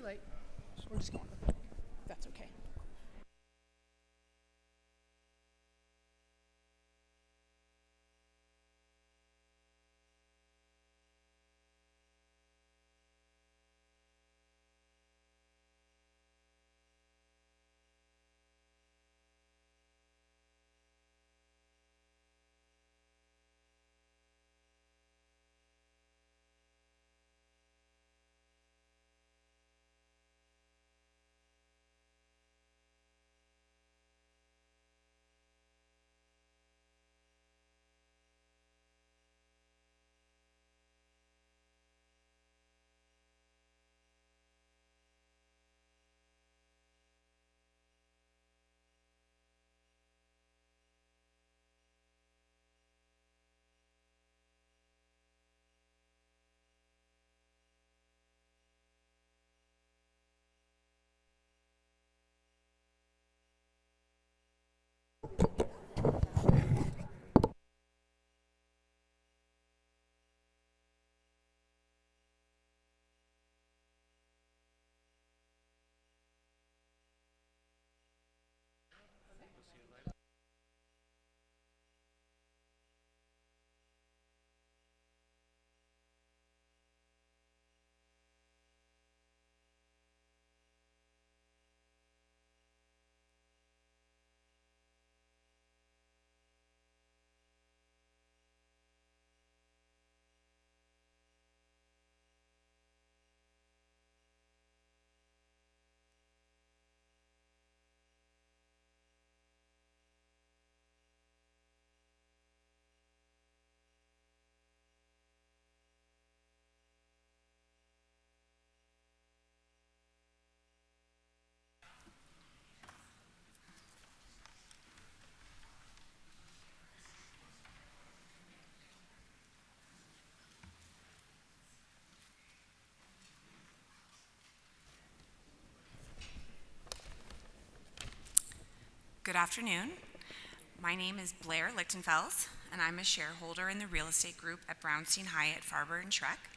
too late. We're just going. That's okay. Good afternoon. My name is Blair Lichtenfels, and I'm a shareholder in the real estate group at Brownstein Hyatt Farber and Schreck.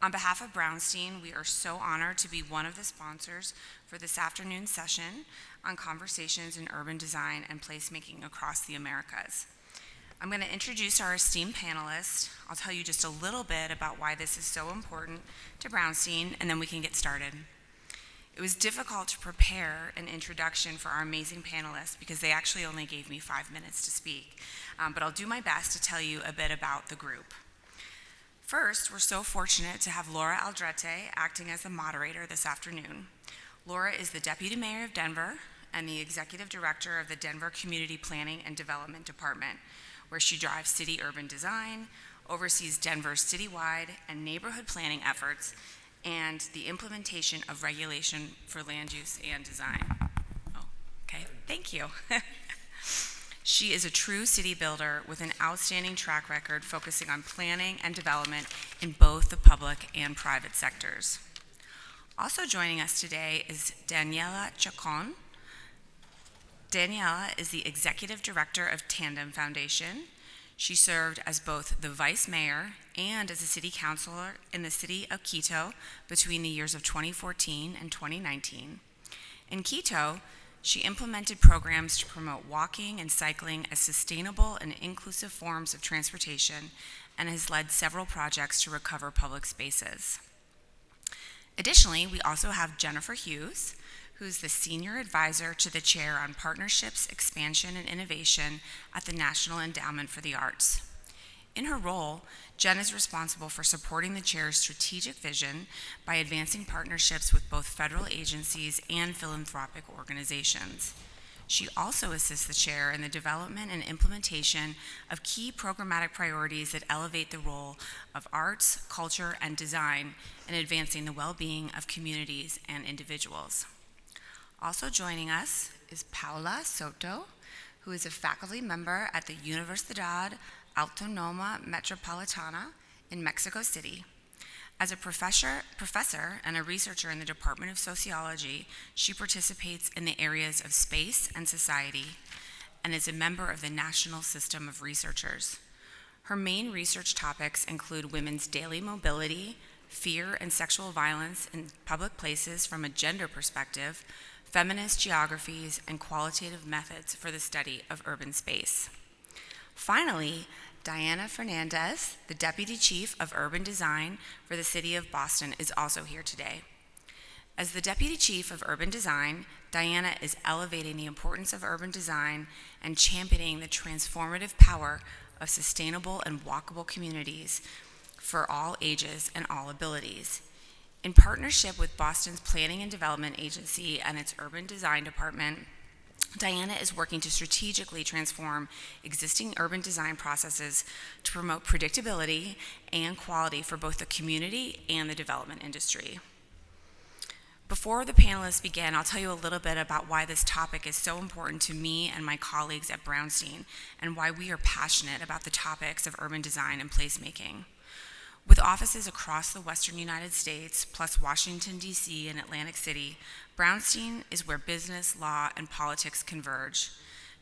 On behalf of Brownstein, we are so honored to be one of the sponsors for this afternoon's session on conversations in urban design and placemaking across the Americas. I'm going to introduce our esteemed panelists. I'll tell you just a little bit about why this is so important to Brownstein, and then we can get started. It was difficult to prepare an introduction for our amazing panelists because they actually only gave me 5 minutes to speak, but I'll do my best to tell you a bit about the group. First, we're so fortunate to have Laura Aldrete acting as the moderator this afternoon. Laura is the Deputy Mayor of Denver and the Executive Director of the Denver Community Planning and Development Department, where she drives city urban design, oversees Denver's citywide and neighborhood planning efforts, and the implementation of regulation for land use and design. Oh, okay, thank you. She is a true city builder with an outstanding track record focusing on planning and development in both the public and private sectors. Also joining us today is Daniela Chacon. Daniela is the Executive Director of Tandem Foundation. She served as both the Vice Mayor and as a City Councilor in the City of Quito between the years of 2014 and 2019. In Quito, she implemented programs to promote walking and cycling as sustainable and inclusive forms of transportation and has led several projects to recover public spaces. Additionally, we also have Jennifer Hughes, who's the Senior Advisor to the Chair on Partnerships, Expansion, and Innovation at the National Endowment for the Arts. In her role, Jen is responsible for supporting the Chair's strategic vision by advancing partnerships with both federal agencies and philanthropic organizations. She also assists the Chair in the development and implementation of key programmatic priorities that elevate the role of arts, culture, and design in advancing the well-being of communities and individuals. Also joining us is Paula Soto, who is a faculty member at the Universidad Autónoma Metropolitana in Mexico City. As a professor and a researcher in the Department of Sociology, she participates in the areas of space and society and is a member of the National System of Researchers. Her main research topics include women's daily mobility, fear and sexual violence in public places from a gender perspective, feminist geographies, and qualitative methods for the study of urban space. Finally, Diana Fernandez, the Deputy Chief of Urban Design for the City of Boston, is also here today. As the Deputy Chief of Urban Design, Diana is elevating the importance of urban design and championing the transformative power of sustainable and walkable communities for all ages and all abilities. In partnership with Boston's Planning and Development Agency and its Urban Design Department, Diana is working to strategically transform existing urban design processes to promote predictability and quality for both the community and the development industry. Before the panelists begin, I'll tell you a little bit about why this topic is so important to me and my colleagues at Brownstein, and why we are passionate about the topics of urban design and placemaking. With offices across the Western United States, plus Washington, D.C. and Atlantic City, Brownstein is where business, law, and politics converge.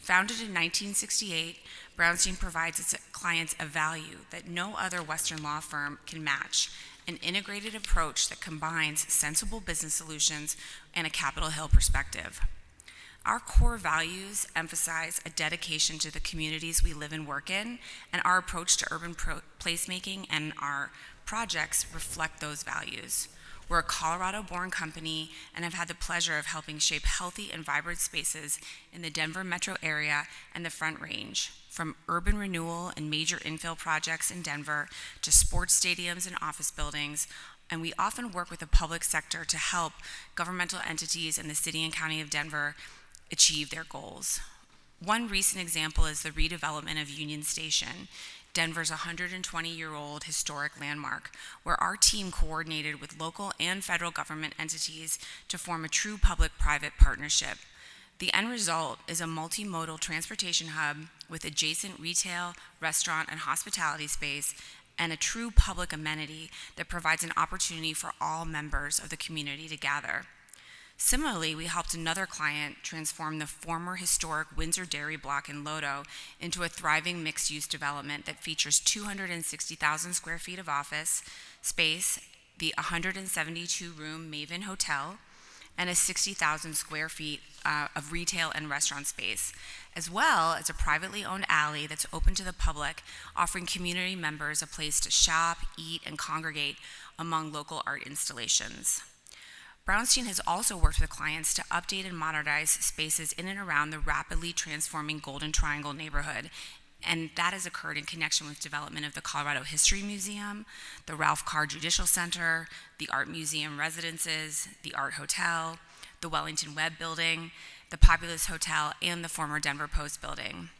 Founded in 1968, Brownstein provides its clients a value that no other Western law firm can match: an integrated approach that combines sensible business solutions and a Capitol Hill perspective. Our core values emphasize a dedication to the communities we live and work in, and our approach to urban placemaking and our projects reflect those values. We're a Colorado-born company and have had the pleasure of helping shape healthy and vibrant spaces in the Denver metro area and the Front Range, from urban renewal and major infill projects in Denver to sports stadiums and office buildings, and we often work with the public sector to help governmental entities in the city and county of Denver achieve their goals. One recent example is the redevelopment of Union Station, Denver's 120-year-old historic landmark, where our team coordinated with local and federal government entities to form a true public-private partnership. The end result is a multimodal transportation hub with adjacent retail, restaurant, and hospitality space, and a true public amenity that provides an opportunity for all members of the community to gather. Similarly, we helped another client transform the former historic Windsor Dairy block in Lodo into a thriving mixed-use development that features 260,000 square feet of office space, the 172-room Maven Hotel, and a 60,000 square feet of retail and restaurant space, as well as a privately owned alley that's open to the public, offering community members a place to shop, eat, and congregate among local art installations. Brownstein has also worked with clients to update and modernize spaces in and around the rapidly transforming Golden Triangle neighborhood, and that has occurred in connection with development of the Colorado History Museum, the Ralph Carr Judicial Center, the Art Museum Residences, the Art Hotel, the Wellington Webb Building, the Populous Hotel, and the former Denver Post Building.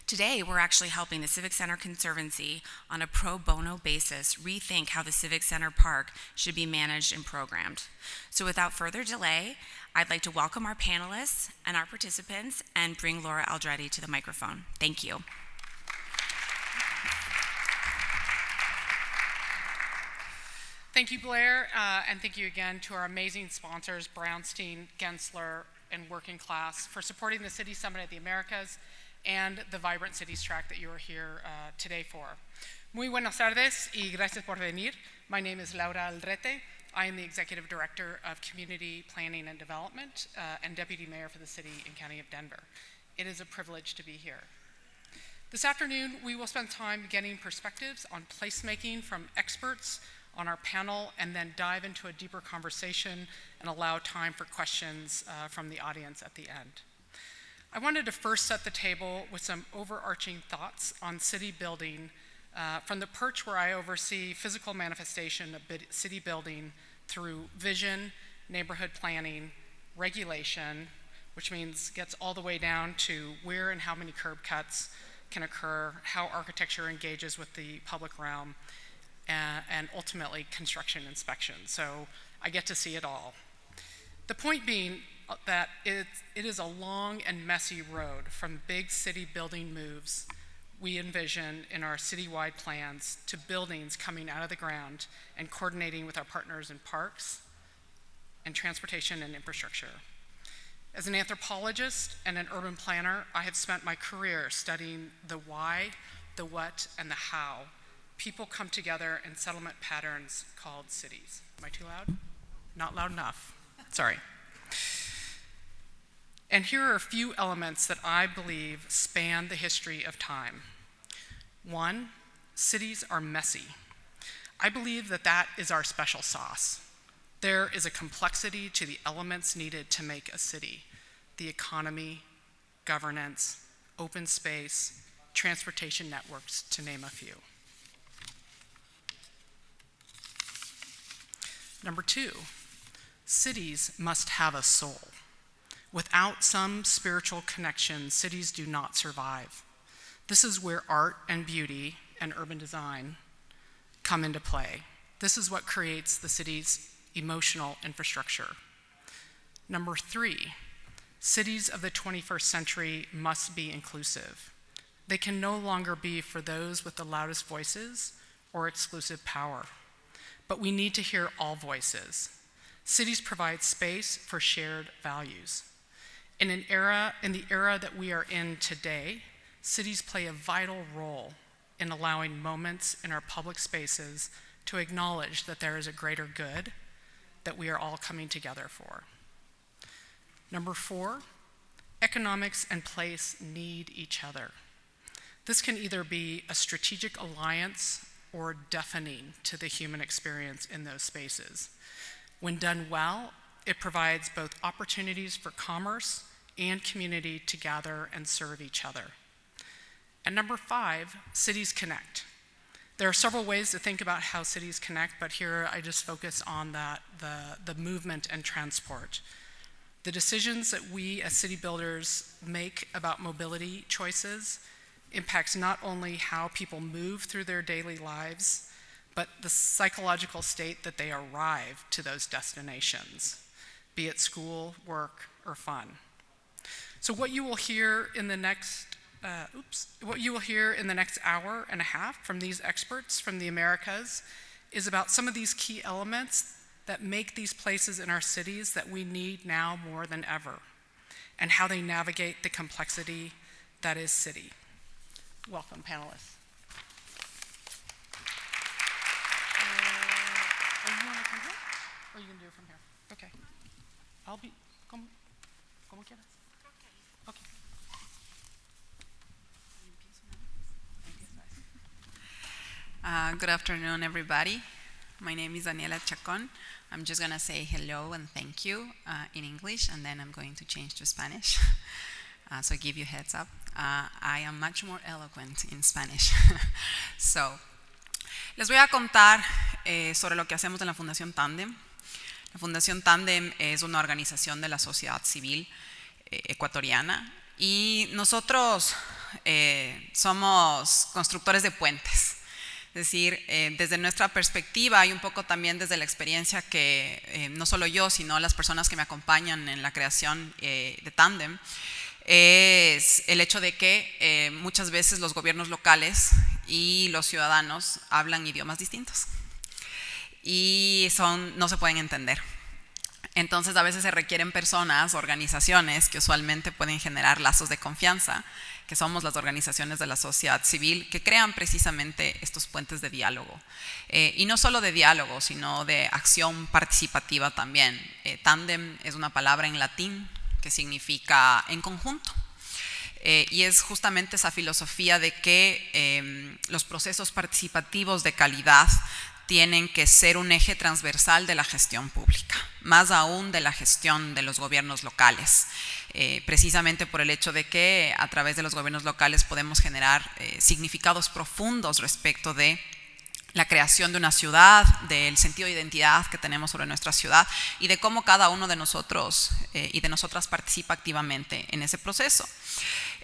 Today, we're actually helping the Civic Center Conservancy on a pro bono basis rethink how the Civic Center Park should be managed and programmed. So without further delay, I'd like to welcome our panelists and our participants and bring Laura Aldrete to the microphone. Thank you. Thank you, Blair, and thank you again to our amazing sponsors, Brownstein, Gensler, and Working Class, for supporting the City Summit of the Americas and the Vibrant Cities track that you are here today for. Muy buenas tardes y gracias por venir. My name is Laura Aldrete. I am the Executive Director of Community Planning and Development and Deputy Mayor for the City and County of Denver. It is a privilege to be here. This afternoon, we will spend time getting perspectives on placemaking from experts on our panel, and then dive into a deeper conversation and allow time for questions from the audience at the end. I wanted to first set the table with some overarching thoughts on city building from the perch where I oversee physical manifestation of city building through vision, neighborhood planning, regulation, which means gets all the way down to where and how many curb cuts can occur, how architecture engages with the public realm, and ultimately construction inspection. So I get to see it all. The point being that it is a long and messy road from big city building moves we envision in our citywide plans to buildings coming out of the ground and coordinating with our partners in parks and transportation and infrastructure. As an anthropologist and an urban planner, I have spent my career studying the why, the what, and the how people come together in settlement patterns called cities. Am I too loud? Not loud enough. Sorry. And here are a few elements that I believe span the history of time. One, cities are messy. I believe that that is our special sauce. There is a complexity to the elements needed to make a city: the economy, governance, open space, transportation networks, to name a few. Number two, cities must have a soul. Without some spiritual connection, cities do not survive. This is where art and beauty and urban design come into play. This is what creates the city's emotional infrastructure. Number three, cities of the 21st century must be inclusive. They can no longer be for those with the loudest voices or exclusive power. But we need to hear all voices. Cities provide space for shared values. In the era that we are in today, cities play a vital role in allowing moments in our public spaces to acknowledge that there is a greater good that we are all coming together for. Number four, economics and place need each other. This can either be a strategic alliance or deafening to the human experience in those spaces. When done well, it provides both opportunities for commerce and community to gather and serve each other. And number five, cities connect. There are several ways to think about how cities connect, but here I just focus on the movement and transport. The decisions that we as city builders make about mobility choices impacts not only how people move through their daily lives, but the psychological state that they arrive to those destinations, be it school, work, or fun. So what you will hear in the next hour and a half from these experts from the Americas is about some of these key elements that make these places in our cities that we need now more than ever, and how they navigate the complexity that is city. Welcome, panelists. Are you want to come here? Or are you going to do it from here? Okay. I'll be, como quieras. Okay. Good afternoon, everybody. My name is Daniela Chacon. I'm just going to say hello and thank you in English, and then I'm going to change to Spanish. So give you a heads up. I am much more eloquent in Spanish. So, les voy a contar sobre lo que hacemos en la Fundación Tandem. La Fundación Tandem es una organización de la sociedad civil ecuatoriana y nosotros somos constructores de puentes. Es decir, desde nuestra perspectiva y un poco también desde la experiencia que no solo yo, sino las personas que me acompañan en la creación de Tandem, es el hecho de que muchas veces los gobiernos locales y los ciudadanos hablan idiomas distintos y no se pueden entender. Entonces a veces se requieren personas, organizaciones que usualmente pueden generar lazos de confianza, que somos las organizaciones de la sociedad civil, que crean precisamente estos puentes de diálogo. Y no solo de diálogo, sino de acción participativa también. Tandem es una palabra en latín que significa en conjunto. Y es justamente esa filosofía de que los procesos participativos de calidad tienen que ser un eje transversal de la gestión pública, más aún de la gestión de los gobiernos locales, precisamente por el hecho de que a través de los gobiernos locales podemos generar significados profundos respecto de la creación de una ciudad, del sentido de identidad que tenemos sobre nuestra ciudad y de cómo cada uno de nosotros y de nosotras participa activamente en ese proceso.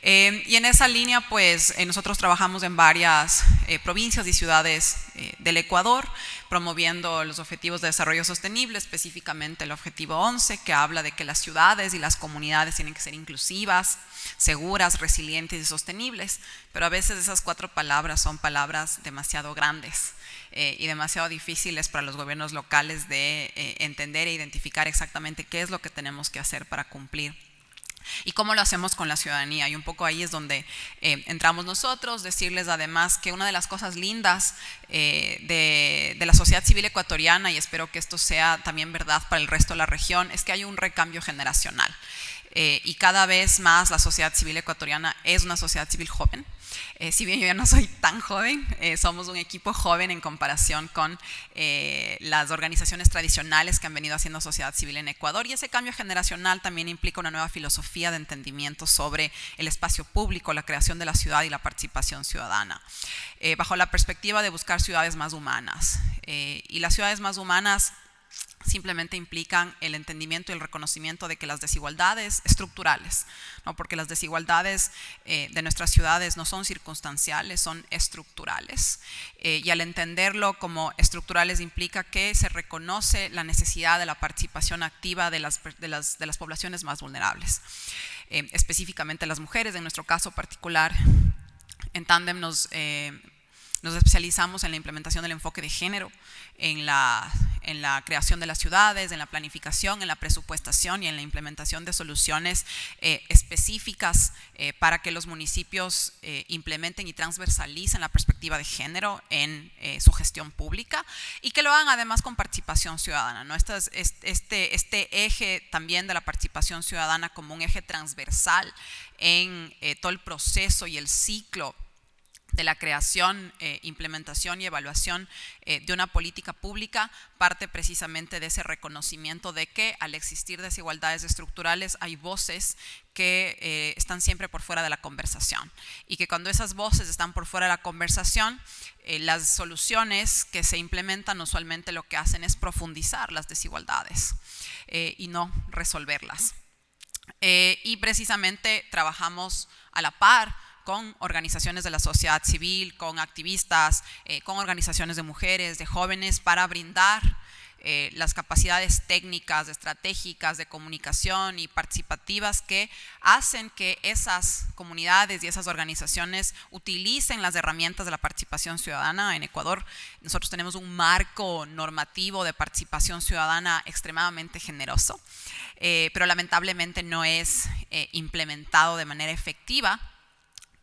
Y en esa línea, pues, nosotros trabajamos en varias provincias y ciudades del Ecuador, promoviendo los objetivos de desarrollo sostenible, específicamente el objetivo 11, que habla de que las ciudades y las comunidades tienen que ser inclusivas, seguras, resilientes y sostenibles, pero a veces esas 4 palabras son palabras demasiado grandes y demasiado difíciles para los gobiernos locales de entender e identificar exactamente qué es lo que tenemos que hacer para cumplir ¿Y cómo lo hacemos con la ciudadanía? Y un poco ahí es donde entramos nosotros, decirles además que una de las cosas lindas de la sociedad civil ecuatoriana, y espero que esto sea también verdad para el resto de la región, es que hay un recambio generacional. Y cada vez más la sociedad civil ecuatoriana es una sociedad civil joven. Si bien yo ya no soy tan joven, somos un equipo joven en comparación con las organizaciones tradicionales que han venido haciendo sociedad civil en Ecuador, y ese cambio generacional también implica una nueva filosofía de entendimiento sobre el espacio público, la creación de la ciudad y la participación ciudadana, bajo la perspectiva de buscar ciudades más humanas. Y las ciudades más humanas simplemente implican el entendimiento y el reconocimiento de que las desigualdades estructurales, ¿no? Porque las desigualdades de nuestras ciudades no son circunstanciales, son estructurales. Y al entenderlo como estructurales implica que se reconoce la necesidad de la participación activa de las poblaciones más vulnerables, específicamente las mujeres. En nuestro caso particular, en Tandem nos especializamos en la implementación del enfoque de género, en la creación de las ciudades, en la planificación, en la presupuestación y en la implementación de soluciones específicas para que los municipios implementen y transversalicen la perspectiva de género en su gestión pública, y que lo hagan además con participación ciudadana, ¿no? Este eje también de la participación ciudadana como un eje transversal en todo el proceso y el ciclo de la creación, implementación y evaluación de una política pública, parte precisamente de ese reconocimiento de que al existir desigualdades estructurales hay voces que están siempre por fuera de la conversación, y que cuando esas voces están por fuera de la conversación, las soluciones que se implementan usualmente lo que hacen es profundizar las desigualdades y no resolverlas. Y precisamente trabajamos a la par con organizaciones de la sociedad civil, con activistas, con organizaciones de mujeres, de jóvenes, para brindar las capacidades técnicas, estratégicas, de comunicación y participativas que hacen que esas comunidades y esas organizaciones utilicen las herramientas de la participación ciudadana. En Ecuador nosotros tenemos un marco normativo de participación ciudadana extremadamente generoso, pero lamentablemente no es implementado de manera efectiva,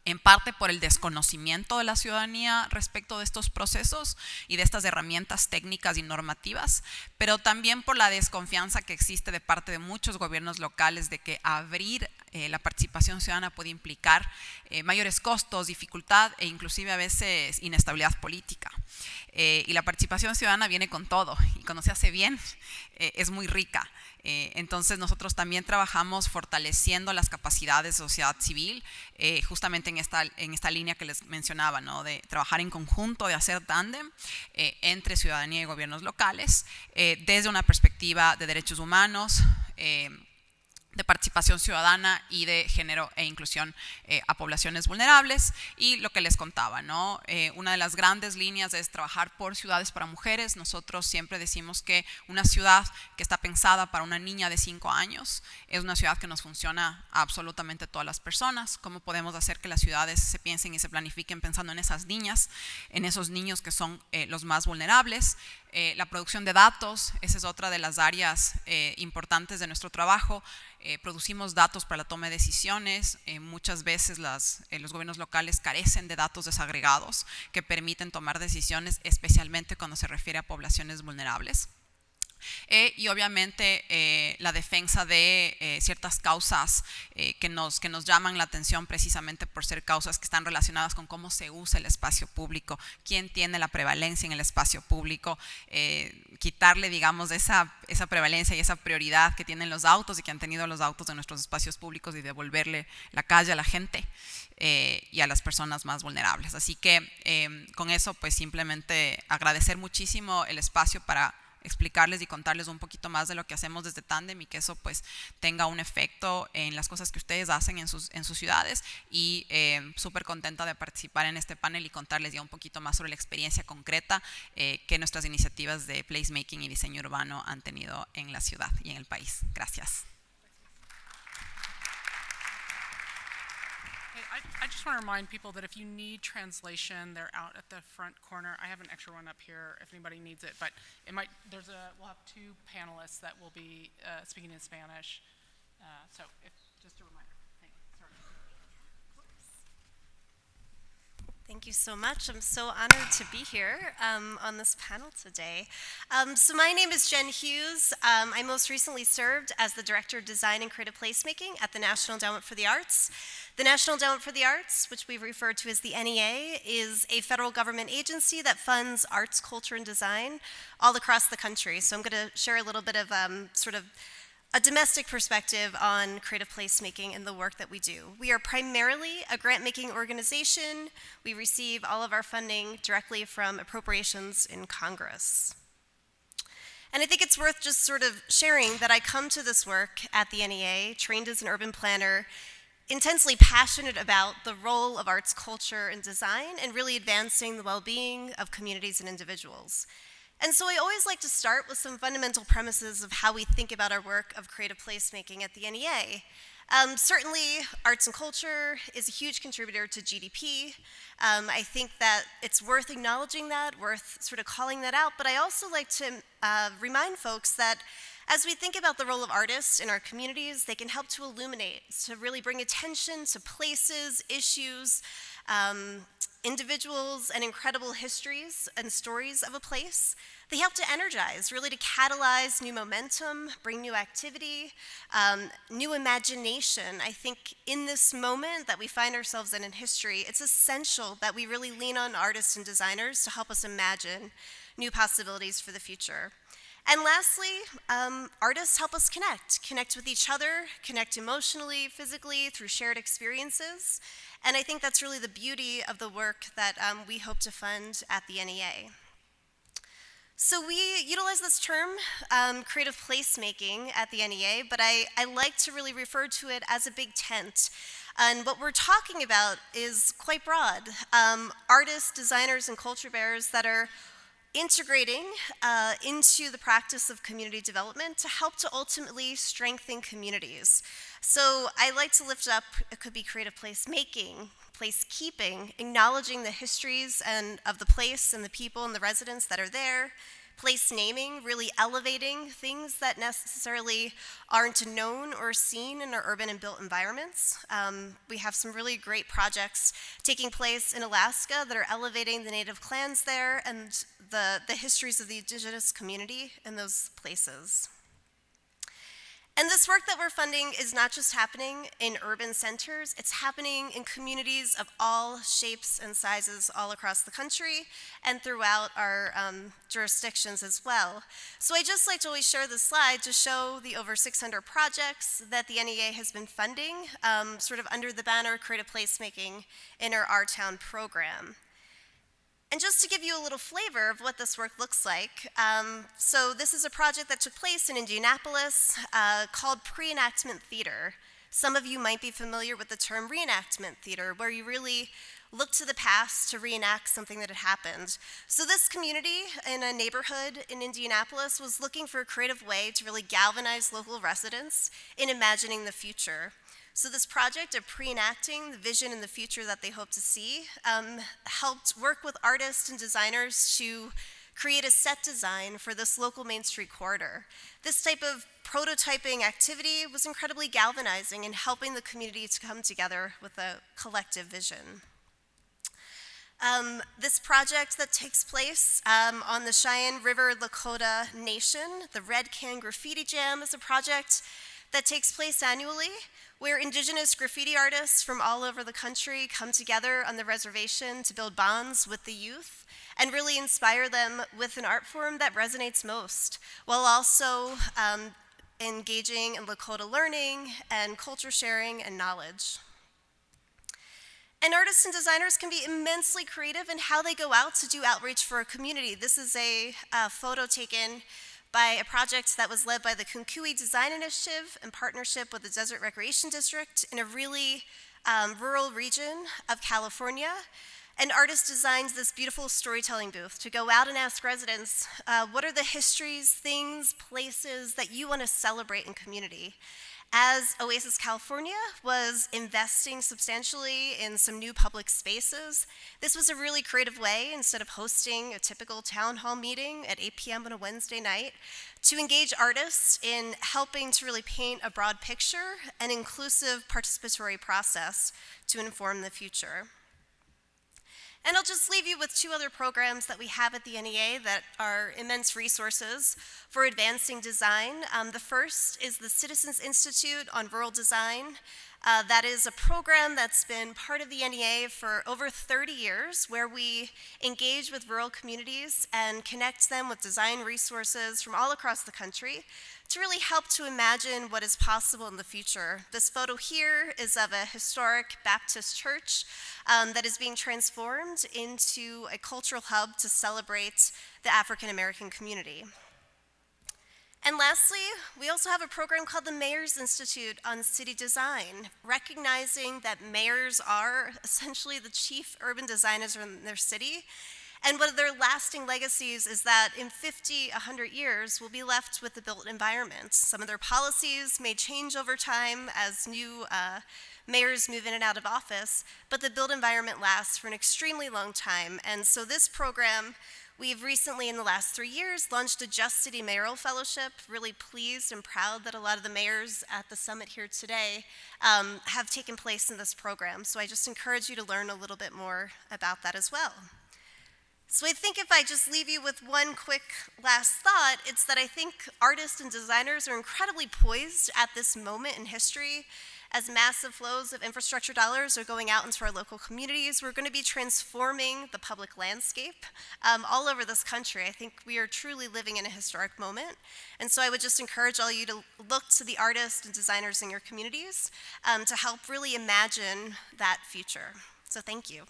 en parte por el desconocimiento de la ciudadanía respecto de estos procesos y de estas herramientas técnicas y normativas, pero también por la desconfianza que existe de parte de muchos gobiernos locales de que abrir la participación ciudadana puede implicar mayores costos, dificultad e inclusive a veces inestabilidad política. Y la participación ciudadana viene con todo, y cuando se hace bien es muy rica. Entonces nosotros también trabajamos fortaleciendo las capacidades de sociedad civil, justamente en esta línea que les mencionaba, ¿no? De trabajar en conjunto, de hacer tándem entre ciudadanía y gobiernos locales, desde una perspectiva de derechos humanos, de participación ciudadana y de género e inclusión a poblaciones vulnerables. Y lo que les contaba, ¿no? Una de las grandes líneas es trabajar por ciudades para mujeres. Nosotros siempre decimos que una ciudad que está pensada para una niña de 5 años es una ciudad que nos funciona a absolutamente todas las personas. ¿Cómo podemos hacer que las ciudades se piensen y se planifiquen pensando en esas niñas, en esos niños que son los más vulnerables? La producción de datos, esa es otra de las áreas importantes de nuestro trabajo. Producimos datos para la toma de decisiones. Muchas veces los gobiernos locales carecen de datos desagregados que permiten tomar decisiones, especialmente cuando se refiere a poblaciones vulnerables. Y obviamente la defensa de ciertas causas que nos llaman la atención precisamente por ser causas que están relacionadas con cómo se usa el espacio público, quién tiene la prevalencia en el espacio público, quitarle, digamos, esa prevalencia y esa prioridad que tienen los autos y que han tenido los autos en nuestros espacios públicos, y devolverle la calle a la gente y a las personas más vulnerables. Así que con eso pues simplemente agradecer muchísimo el espacio para explicarles y contarles un poquito más de lo que hacemos desde Tandem, y que eso pues tenga un efecto en las cosas que ustedes hacen en sus ciudades. Y súper contenta de participar en este panel y contarles ya un poquito más sobre la experiencia concreta que nuestras iniciativas de placemaking y diseño urbano han tenido en la ciudad y en el país. Gracias. I just want to remind people that if you need translation, they're out at the front corner. I have an extra one up here if anybody needs it, but we'll have 2 panelists that will be speaking in Spanish. So if just a reminder. Thank you. Sorry. Thank you so much. I'm so honored to be here on this panel today. So my name is Jen Hughes. I most recently served as the Director of Design and Creative Placemaking at the National Endowment for the Arts. The National Endowment for the Arts, which we refer to as the NEA, is a federal government agency that funds arts, culture, and design all across the country. So I'm going to share a little bit of sort of a domestic perspective on creative placemaking and the work that we do. We are primarily a grant-making organization. We receive all of our funding directly from appropriations in Congress. And I think it's worth just sort of sharing that I come to this work at the NEA, trained as an urban planner, intensely passionate about the role of arts, culture, and design, and really advancing the well-being of communities and individuals. And so I always like to start with some fundamental premises of how we think about our work of creative placemaking at the NEA. Certainly, arts and culture is a huge contributor to GDP. I think that it's worth acknowledging that, worth sort of calling that out, but I also like to remind folks that as we think about the role of artists in our communities, they can help to illuminate, to really bring attention to places, issues, individuals, and incredible histories and stories of a place. They help to energize, really to catalyze new momentum, bring new activity, new imagination. I think in this moment that we find ourselves in history, it's essential that we really lean on artists and designers to help us imagine new possibilities for the future. And lastly, artists help us connect with each other, connect emotionally, physically, through shared experiences. And I think that's really the beauty of the work that we hope to fund at the NEA. So we utilize this term, creative placemaking, at the NEA, but I like to really refer to it as a big tent. And what we're talking about is quite broad. Artists, designers, and culture bearers that are integrating into the practice of community development to help to ultimately strengthen communities. So I like to lift up, it could be creative placemaking, placekeeping, acknowledging the histories of the place and the people and the residents that are there, place naming, really elevating things that necessarily aren't known or seen in our urban and built environments. We have some really great projects taking place in Alaska that are elevating the native clans there and the histories of the indigenous community in those places. And this work that we're funding is not just happening in urban centers, it's happening in communities of all shapes and sizes all across the country and throughout our jurisdictions as well. So I just like to always share this slide to show the over 600 projects that the NEA has been funding, sort of under the banner Creative Placemaking in our Town program. And just to give you a little flavor of what this work looks like, so this is a project that took place in Indianapolis called Pre-Enactment Theater. Some of you might be familiar with the term reenactment theater, where you really look to the past to reenact something that had happened. So this community in a neighborhood in Indianapolis was looking for a creative way to really galvanize local residents in imagining the future. So this project of pre-enacting the vision and the future that they hope to see helped work with artists and designers to create a set design for this local Main Street corridor. This type of prototyping activity was incredibly galvanizing in helping the community to come together with a collective vision. This project that takes place on the Cheyenne River Lakota Nation, the Red Can Graffiti Jam, is a project that takes place annually, where indigenous graffiti artists from all over the country come together on the reservation to build bonds with the youth and really inspire them with an art form that resonates most, while also engaging in Lakota learning and culture sharing and knowledge. And artists and designers can be immensely creative in how they go out to do outreach for a community. This is a photo taken by a project that was led by the Kunkui Design Initiative in partnership with the Desert Recreation District in a really rural region of California. An artist designs this beautiful storytelling booth to go out and ask residents, what are the histories, things, places that you want to celebrate in community? As Oasis California was investing substantially in some new public spaces, this was a really creative way, instead of hosting a typical town hall meeting at 8 p.m. on a Wednesday night, to engage artists in helping to really paint a broad picture, an inclusive participatory process to inform the future. And I'll just leave you with two other programs that we have at the NEA that are immense resources for advancing design. The first is the Citizens Institute on Rural Design. That is a program that's been part of the NEA for over 30 years, where we engage with rural communities and connect them with design resources from all across the country to really help to imagine what is possible in the future. This photo here is of a historic Baptist church that is being transformed into a cultural hub to celebrate the African American community. And lastly, we also have a program called the Mayor's Institute on City Design, recognizing that mayors are essentially the chief urban designers in their city. And one of their lasting legacies is that in 50, 100 years, we'll be left with the built environment. Some of their policies may change over time as new mayors move in and out of office, but the built environment lasts for an extremely long time. And so this program, we've recently, in the last 3 years, launched a Just City Mayoral Fellowship. Really pleased and proud that a lot of the mayors at the summit here today have taken place in this program. So I just encourage you to learn a little bit more about that as well. So I think if I just leave you with one quick last thought, it's that I think artists and designers are incredibly poised at this moment in history. As massive flows of infrastructure dollars are going out into our local communities, we're going to be transforming the public landscape all over this country. I think we are truly living in a historic moment. And so I would just encourage all of you to look to the artists and designers in your communities to help really imagine that future. So thank you.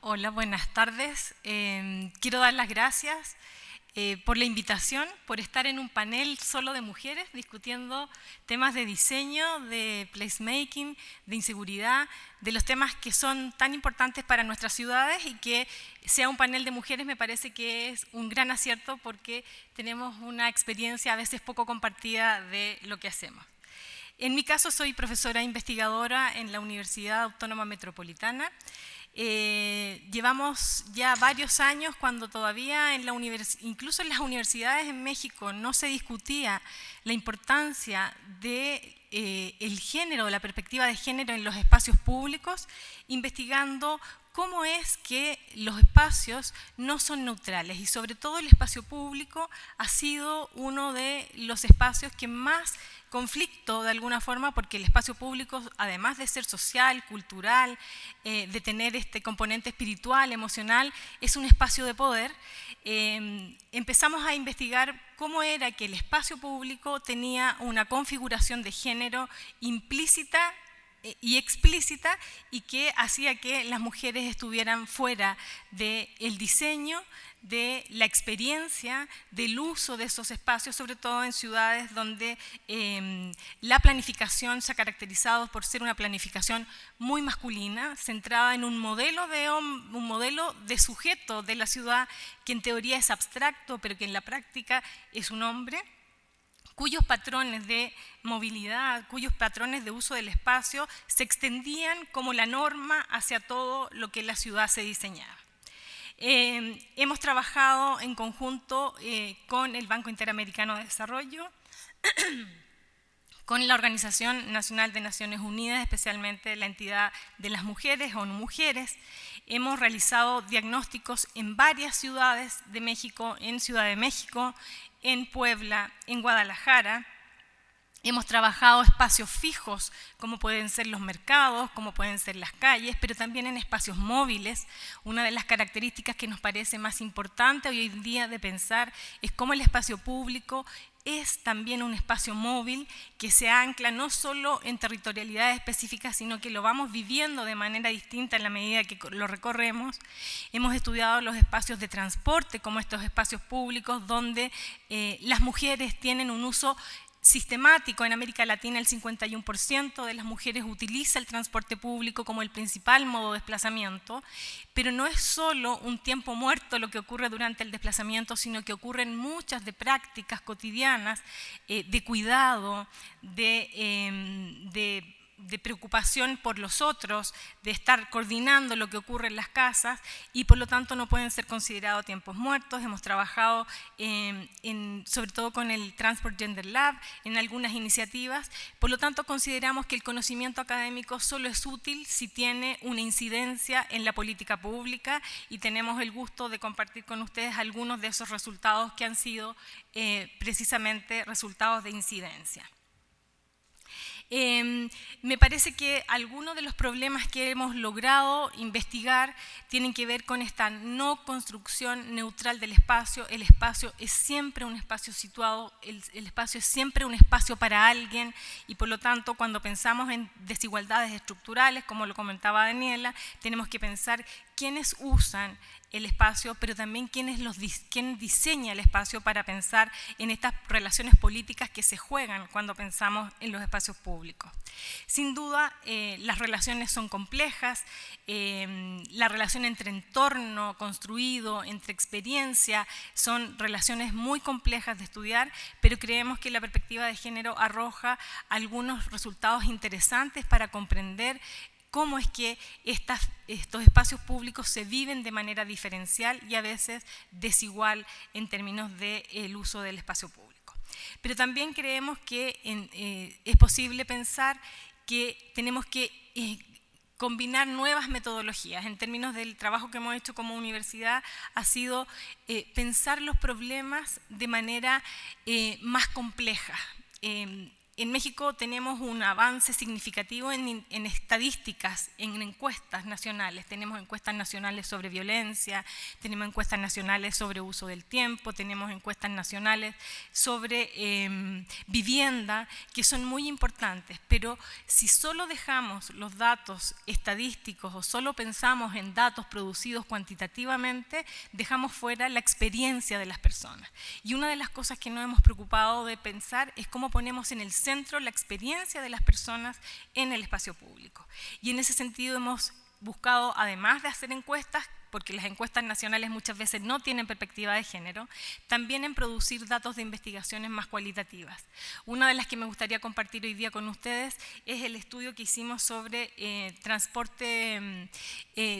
Hola, buenas tardes. Quiero dar las gracias por la invitación, por estar en un panel solo de mujeres discutiendo temas de diseño, de placemaking, de inseguridad, de los temas que son tan importantes para nuestras ciudades, y que sea un panel de mujeres me parece que es un gran acierto, porque tenemos una experiencia a veces poco compartida de lo que hacemos. En mi caso soy profesora investigadora en la Universidad Autónoma Metropolitana. Llevamos ya varios años, cuando todavía incluso en las universidades en México no se discutía la importancia de el género, la perspectiva de género en los espacios públicos, investigando cómo es que los espacios no son neutrales, y sobre todo el espacio público ha sido uno de los espacios que más conflicto de alguna forma, porque el espacio público, además de ser social, cultural, de tener este componente espiritual, emocional, es un espacio de poder. Empezamos a investigar cómo era que el espacio público tenía una configuración de género implícita y explícita, y que hacía que las mujeres estuvieran fuera del diseño, de la experiencia, del uso de esos espacios, sobre todo en ciudades donde la planificación se ha caracterizado por ser una planificación muy masculina, centrada en un modelo de sujeto de la ciudad que en teoría es abstracto, pero que en la práctica es un hombre, cuyos patrones de movilidad, cuyos patrones de uso del espacio se extendían como la norma hacia todo lo que la ciudad se diseñaba. Hemos trabajado en conjunto con el Banco Interamericano de Desarrollo, con la Organización Nacional de Naciones Unidas, especialmente la entidad de las mujeres, ONU Mujeres. Hemos realizado diagnósticos en varias ciudades de México, en Ciudad de México, en Puebla, en Guadalajara. Hemos trabajado espacios fijos, como pueden ser los mercados, como pueden ser las calles, pero también en espacios móviles. Una de las características que nos parece más importante hoy en día de pensar es cómo el espacio público es también un espacio móvil que se ancla no solo en territorialidades específicas, sino que lo vamos viviendo de manera distinta en la medida que lo recorremos. Hemos estudiado los espacios de transporte como estos espacios públicos donde las mujeres tienen un uso sistemático. En América Latina el 51% de las mujeres utiliza el transporte público como el principal modo de desplazamiento, pero no es solo un tiempo muerto lo que ocurre durante el desplazamiento, sino que ocurren muchas de prácticas cotidianas de cuidado, de preocupación por los otros, de estar coordinando lo que ocurre en las casas, y por lo tanto no pueden ser considerados tiempos muertos. Hemos trabajado sobre todo con el Transport Gender Lab en algunas iniciativas. Por lo tanto, consideramos que el conocimiento académico solo es útil si tiene una incidencia en la política pública, y tenemos el gusto de compartir con ustedes algunos de esos resultados que han sido precisamente resultados de incidencia. Me parece que algunos de los problemas que hemos logrado investigar tienen que ver con esta no construcción neutral del espacio. El espacio es siempre un espacio situado, el espacio es siempre un espacio para alguien, y por lo tanto cuando pensamos en desigualdades estructurales, como lo comentaba Daniela, tenemos que pensar quiénes usan el espacio, pero también quién diseña el espacio, para pensar en estas relaciones políticas que se juegan cuando pensamos en los espacios públicos. Sin duda, las relaciones son complejas, la relación entre entorno construido, entre experiencia, son relaciones muy complejas de estudiar, pero creemos que la perspectiva de género arroja algunos resultados interesantes para comprender cómo es que estos espacios públicos se viven de manera diferencial y a veces desigual en términos del uso del espacio público. Pero también creemos que es posible pensar que tenemos que combinar nuevas metodologías. En términos del trabajo que hemos hecho como universidad, ha sido pensar los problemas de manera más compleja. En México tenemos un avance significativo en estadísticas, en encuestas nacionales. Tenemos encuestas nacionales sobre violencia, tenemos encuestas nacionales sobre uso del tiempo, tenemos encuestas nacionales sobre vivienda, que son muy importantes. Pero si solo dejamos los datos estadísticos o solo pensamos en datos producidos cuantitativamente, dejamos fuera la experiencia de las personas. Y una de las cosas que nos hemos preocupado de pensar es cómo ponemos en el centro la experiencia de las personas en el espacio público. Y en ese sentido hemos buscado, además de hacer encuestas, porque las encuestas nacionales muchas veces no tienen perspectiva de género, también en producir datos de investigaciones más cualitativas. Una de las que me gustaría compartir hoy día con ustedes es el estudio que hicimos sobre transporte,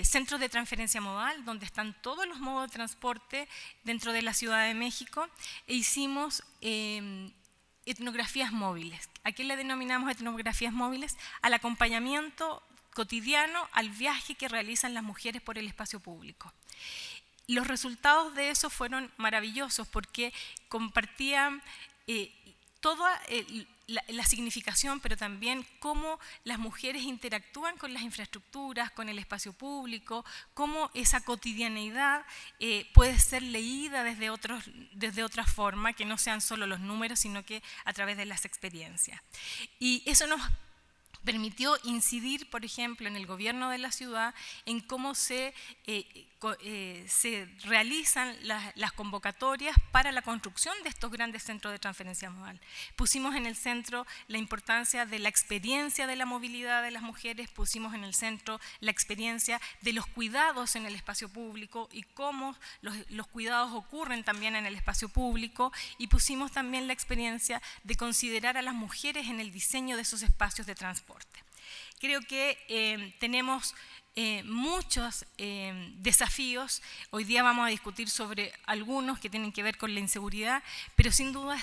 centros de transferencia modal, donde están todos los modos de transporte dentro de la Ciudad de México, e hicimos etnografías móviles. ¿A qué le denominamos etnografías móviles? Al acompañamiento cotidiano al viaje que realizan las mujeres por el espacio público. Los resultados de eso fueron maravillosos, porque compartían toda la significación, pero también cómo las mujeres interactúan con las infraestructuras, con el espacio público, cómo esa cotidianeidad puede ser leída desde otra forma, que no sean solo los números, sino que a través de las experiencias. Y eso nos permitió incidir, por ejemplo, en el gobierno de la ciudad, en cómo se realizan las convocatorias para la construcción de estos grandes centros de transferencia modal. Pusimos en el centro la importancia de la experiencia de la movilidad de las mujeres, pusimos en el centro la experiencia de los cuidados en el espacio público y cómo los cuidados ocurren también en el espacio público, y pusimos también la experiencia de considerar a las mujeres en el diseño de esos espacios de transporte. Creo que tenemos muchos desafíos. Hoy día vamos a discutir sobre algunos que tienen que ver con la inseguridad, pero sin duda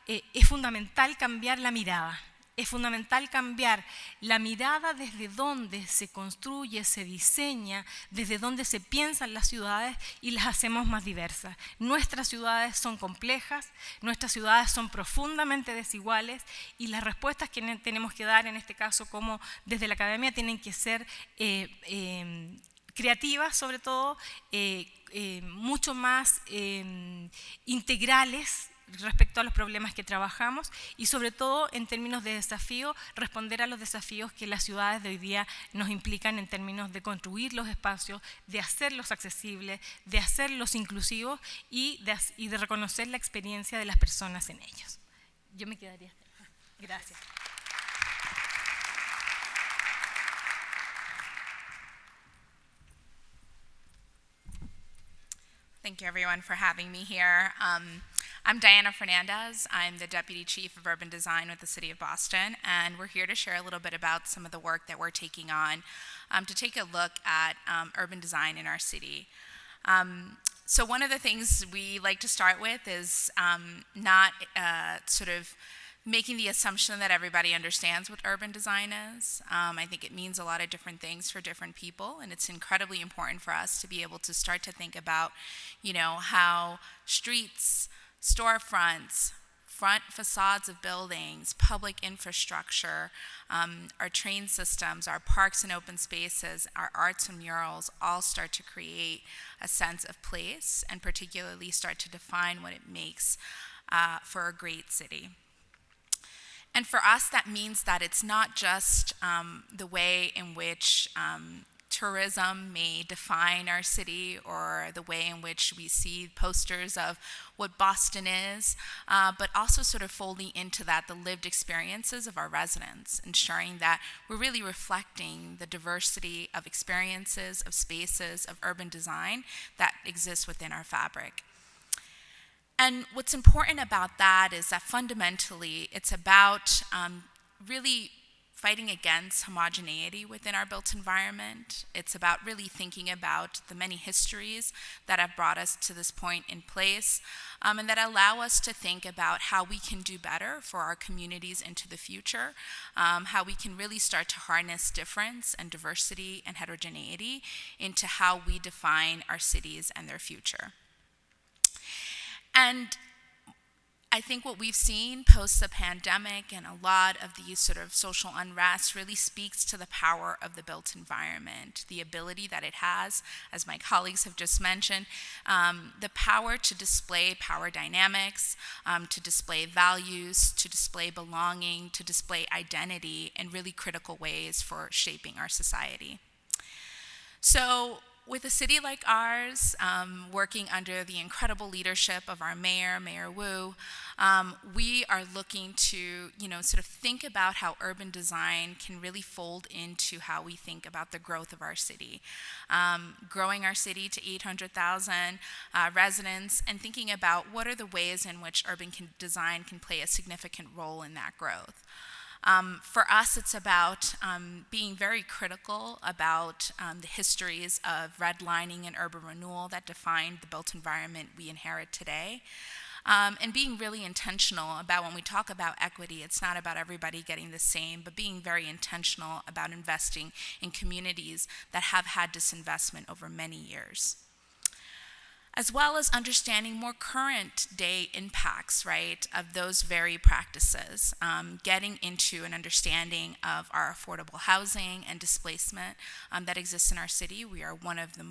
es fundamental cambiar la mirada. Es fundamental cambiar la mirada desde donde se construye, se diseña, desde donde se piensan las ciudades y las hacemos más diversas. Nuestras ciudades son complejas, nuestras ciudades son profundamente desiguales, y las respuestas que tenemos que dar, en este caso como desde la academia, tienen que ser creativas, sobre todo, mucho más integrales respecto a los problemas que trabajamos, y sobre todo en términos de desafío, responder a los desafíos que las ciudades de hoy día nos implican en términos de construir los espacios, de hacerlos accesibles, de hacerlos inclusivos y de reconocer la experiencia de las personas en ellos. Yo me quedaría. Gracias. Thank you, everyone, for having me here. I'm Diana Fernandez. I'm the Deputy Chief of Urban Design with the City of Boston, and we're here to share a little bit about some of the work that we're taking on to take a look at urban design in our city. So one of the things we like to start with is not sort of making the assumption that everybody understands what urban design is. I think it means a lot of different things for different people, and it's incredibly important for us to be able to start to think about, how streets, storefronts, front facades of buildings, public infrastructure, our train systems, our parks and open spaces, our arts and murals all start to create a sense of place and particularly start to define what it makes for a great city. And for us, that means that it's not just the way in which tourism may define our city or the way in which we see posters of what Boston is, but also sort of folding into that the lived experiences of our residents, ensuring that we're really reflecting the diversity of experiences, of spaces, of urban design that exists within our fabric. And what's important about that is that fundamentally it's about really fighting against homogeneity within our built environment. It's about really thinking about the many histories that have brought us to this point in place and that allow us to think about how we can do better for our communities into the future, how we can really start to harness difference and diversity and heterogeneity into how we define our cities and their future. And I think what we've seen post the pandemic and a lot of these sort of social unrest really speaks to the power of the built environment, the ability that it has, as my colleagues have just mentioned, the power to display power dynamics, to display values, to display belonging, to display identity in really critical ways for shaping our society. So, with a city like ours, working under the incredible leadership of our mayor, Mayor Wu, we are looking to, sort of think about how urban design can really fold into how we think about the growth of our city. Growing our city to 800,000 residents and thinking about what are the ways in which urban design can play a significant role in that growth. For us, it's about being very critical about the histories of redlining and urban renewal that defined the built environment we inherit today. And being really intentional about when we talk about equity, it's not about everybody getting the same, but being very intentional about investing in communities that have had disinvestment over many years. As well as understanding more current day impacts, right, of those very practices, getting into an understanding of our affordable housing and displacement that exists in our city. We are one of the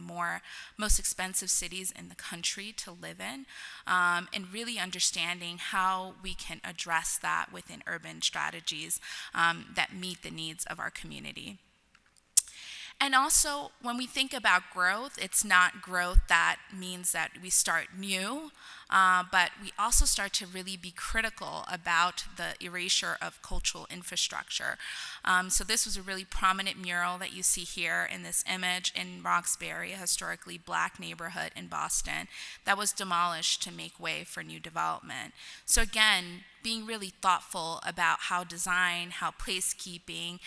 most expensive cities in the country to live in, and really understanding how we can address that within urban strategies that meet the needs of our community. And also, when we think about growth, it's not growth that means that we start new, but we also start to really be critical about the erasure of cultural infrastructure. So this was a really prominent mural that you see here in this image in Roxbury, a historically Black neighborhood in Boston, that was demolished to make way for new development. So again, being really thoughtful about how design, how placekeeping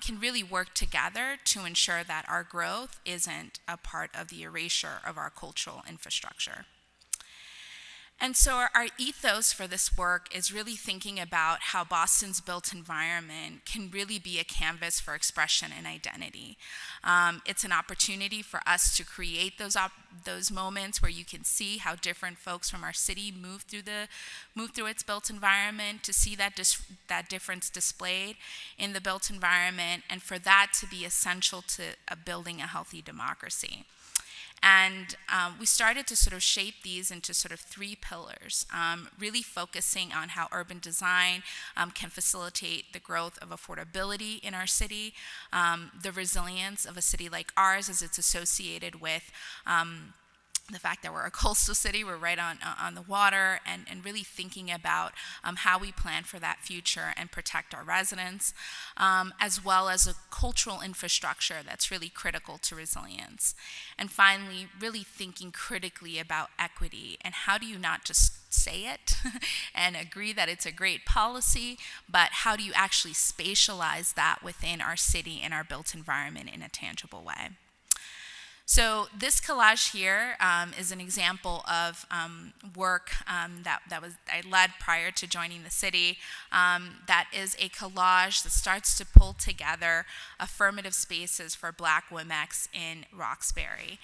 can really work together to ensure that our growth isn't a part of the erasure of our cultural infrastructure. And so our ethos for this work is really thinking about how Boston's built environment can really be a canvas for expression and identity. It's an opportunity for us to create those moments where you can see how different folks from our city move through its built environment, to see that difference displayed in the built environment, and for that to be essential to building a healthy democracy. And we started to sort of shape these into sort of three pillars, really focusing on how urban design can facilitate the growth of affordability in our city, the resilience of a city like ours as it's associated with the fact that we're a coastal city, we're right on the water, and really thinking about how we plan for that future and protect our residents, as well as a cultural infrastructure that's really critical to resilience. And finally, really thinking critically about equity, and how do you not just say it and agree that it's a great policy, but how do you actually spatialize that within our city and our built environment in a tangible way? So this collage here is an example of work that I led prior to joining the city. That is a collage that starts to pull together affirmative spaces for Black Womex in Roxbury.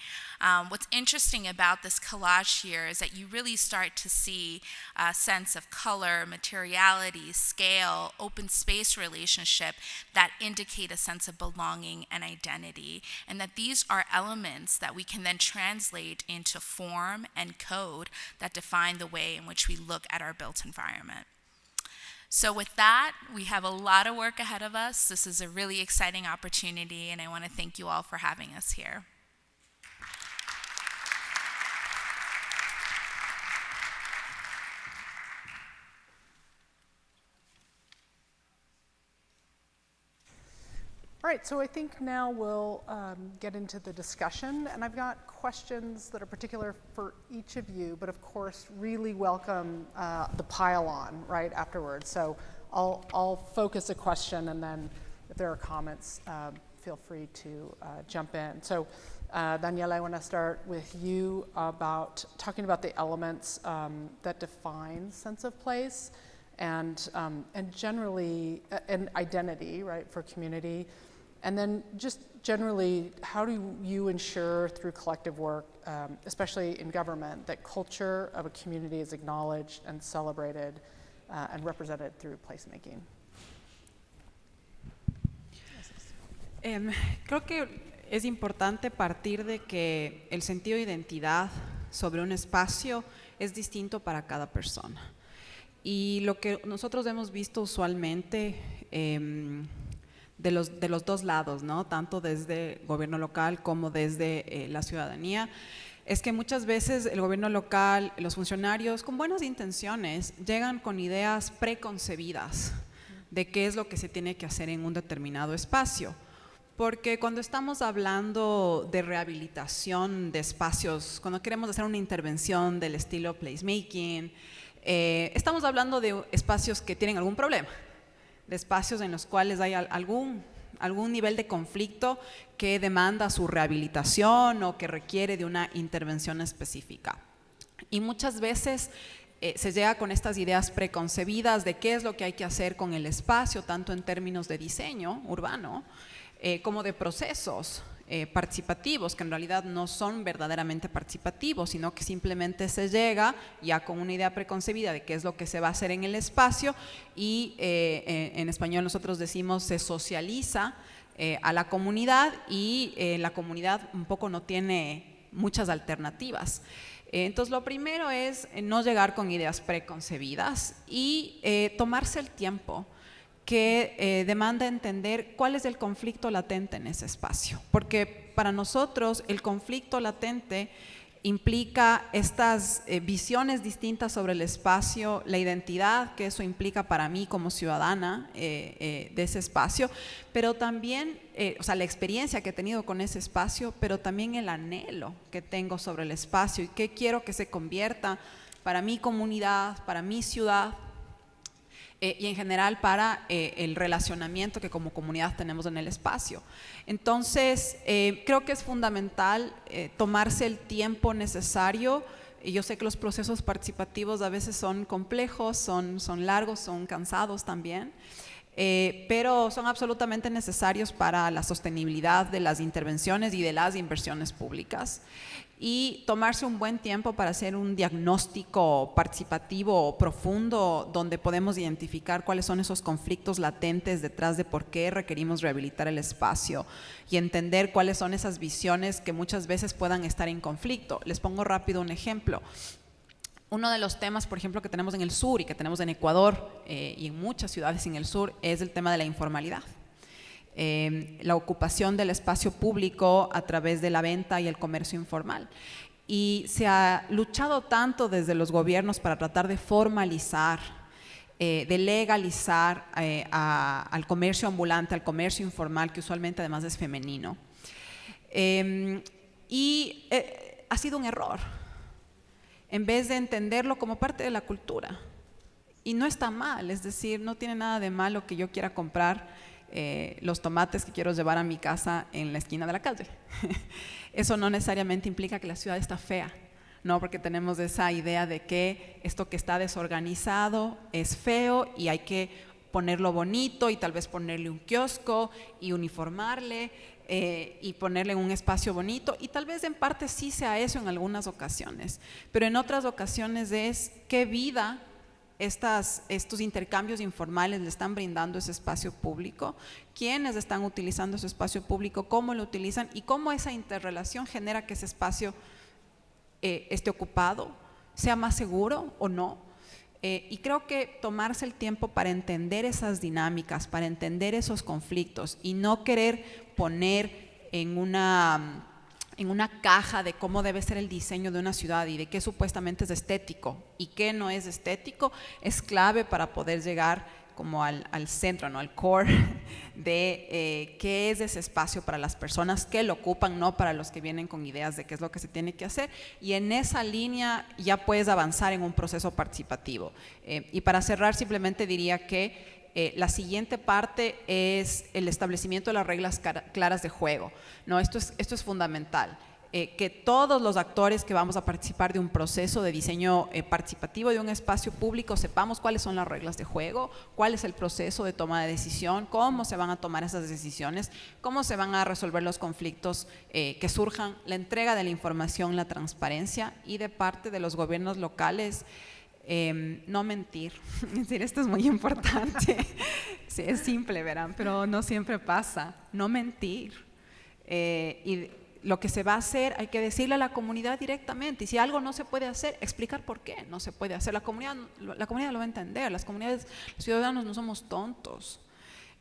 What's interesting about this collage here is that you really start to see a sense of color, materiality, scale, open space relationship that indicate a sense of belonging and identity, and that these are elements that we can then translate into form and code that define the way in which we look at our built environment. So with that, we have a lot of work ahead of us. This is a really exciting opportunity, and I want to thank you all for having us here. All right, so I think now we'll get into the discussion, and I've got questions that are particular for each of you, but of course really welcome the pile-on right afterwards. So I'll focus a question, and then if there are comments, feel free to jump in. So Daniela, I want to start with you about talking about the elements that define sense of place and generally an identity, right, for community. And then just generally, how do you ensure through collective work, especially in government, that culture of a community is acknowledged and celebrated and represented through placemaking? Creo que es importante partir de que el sentido de identidad sobre un espacio es distinto para cada persona. Y lo que nosotros hemos visto usualmente de los dos lados, ¿no? Tanto desde gobierno local como desde la ciudadanía, es que muchas veces el gobierno local, los funcionarios con buenas intenciones llegan con ideas preconcebidas de qué es lo que se tiene que hacer en un determinado espacio. Porque cuando estamos hablando de rehabilitación de espacios, cuando queremos hacer una intervención del estilo placemaking, estamos hablando de espacios que tienen algún problema, de espacios en los cuales hay algún nivel de conflicto que demanda su rehabilitación o que requiere de una intervención específica. Y muchas veces se llega con estas ideas preconcebidas de qué es lo que hay que hacer con el espacio, tanto en términos de diseño urbano, como de procesos participativos, que en realidad no son verdaderamente participativos, sino que simplemente se llega ya con una idea preconcebida de qué es lo que se va a hacer en el espacio y en español nosotros decimos se socializa a la comunidad y la comunidad un poco no tiene muchas alternativas. Entonces lo primero es no llegar con ideas preconcebidas y tomarse el tiempo que demanda entender cuál es el conflicto latente en ese espacio, porque para nosotros el conflicto latente implica estas visiones distintas sobre el espacio, la identidad que eso implica para mí como ciudadana de ese espacio, pero también, o sea, la experiencia que he tenido con ese espacio, pero también el anhelo que tengo sobre el espacio y qué quiero que se convierta para mi comunidad, para mi ciudad, y en general para el relacionamiento que como comunidad tenemos en el espacio. Entonces, creo que es fundamental tomarse el tiempo necesario. Y yo sé que los procesos participativos a veces son complejos, son largos, son cansados también, pero son absolutamente necesarios para la sostenibilidad de las intervenciones y de las inversiones públicas. Y tomarse un buen tiempo para hacer un diagnóstico participativo profundo donde podemos identificar cuáles son esos conflictos latentes detrás de por qué requerimos rehabilitar el espacio y entender cuáles son esas visiones que muchas veces puedan estar en conflicto. Les pongo rápido un ejemplo. Uno de los temas, por ejemplo, que tenemos en el sur y que tenemos en Ecuador y en muchas ciudades en el sur es el tema de la informalidad. La ocupación del espacio público a través de la venta y el comercio informal. Y se ha luchado tanto desde los gobiernos para tratar de formalizar, de legalizar al comercio ambulante, al comercio informal, que usualmente además es femenino. Y ha sido un error, en vez de entenderlo como parte de la cultura. Y no está mal, es decir, no tiene nada de malo que yo quiera comprar los tomates que quiero llevar a mi casa en la esquina de la calle. Eso no necesariamente implica que la ciudad está fea, ¿no? Porque tenemos esa idea de que esto que está desorganizado es feo y hay que ponerlo bonito y tal vez ponerle un kiosco y uniformarle y ponerle en un espacio bonito, y tal vez en parte sí sea eso en algunas ocasiones, pero en otras ocasiones es qué vida estos intercambios informales le están brindando ese espacio público, quiénes están utilizando ese espacio público, cómo lo utilizan y cómo esa interrelación genera que ese espacio esté ocupado, sea más seguro o no. Y creo que tomarse el tiempo para entender esas dinámicas, para entender esos conflictos y no querer poner en una caja de cómo debe ser el diseño de una ciudad y de qué supuestamente es estético y qué no es estético, es clave para poder llegar como al centro, ¿no? Al core de qué es ese espacio para las personas que lo ocupan, no para los que vienen con ideas de qué es lo que se tiene que hacer, y en esa línea ya puedes avanzar en un proceso participativo. Y para cerrar simplemente diría que la siguiente parte es el establecimiento de las reglas claras de juego, ¿no? Esto es fundamental. Que todos los actores que vamos a participar de un proceso de diseño participativo de un espacio público sepamos cuáles son las reglas de juego, cuál es el proceso de toma de decisión, cómo se van a tomar esas decisiones, cómo se van a resolver los conflictos que surjan, la entrega de la información, la transparencia, y de parte de los gobiernos locales, no mentir. Es decir, esto es muy importante. Sí, es simple, verán, pero no siempre pasa. No mentir. Y lo que se va a hacer, hay que decirle a la comunidad directamente, y si algo no se puede hacer, explicar por qué no se puede hacer. La comunidad lo va a entender, los ciudadanos no somos tontos,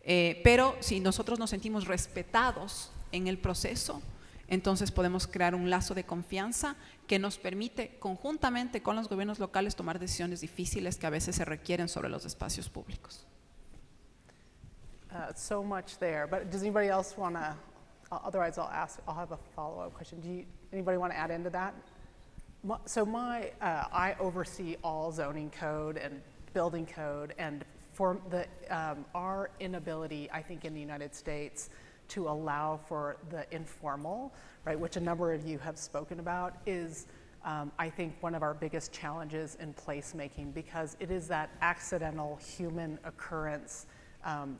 pero si nosotros nos sentimos respetados en el proceso, entonces podemos crear un lazo de confianza que nos permite conjuntamente con los gobiernos locales tomar decisiones difíciles que a veces se requieren sobre los espacios públicos. So much there, but does anybody else want to? Otherwise, I'll have a follow-up question. Anybody want to add into that? So I oversee all zoning code and building code, and for our inability, I think, in the United States to allow for the informal, right, which a number of you have spoken about, is I think one of our biggest challenges in placemaking, because it is that accidental human occurrence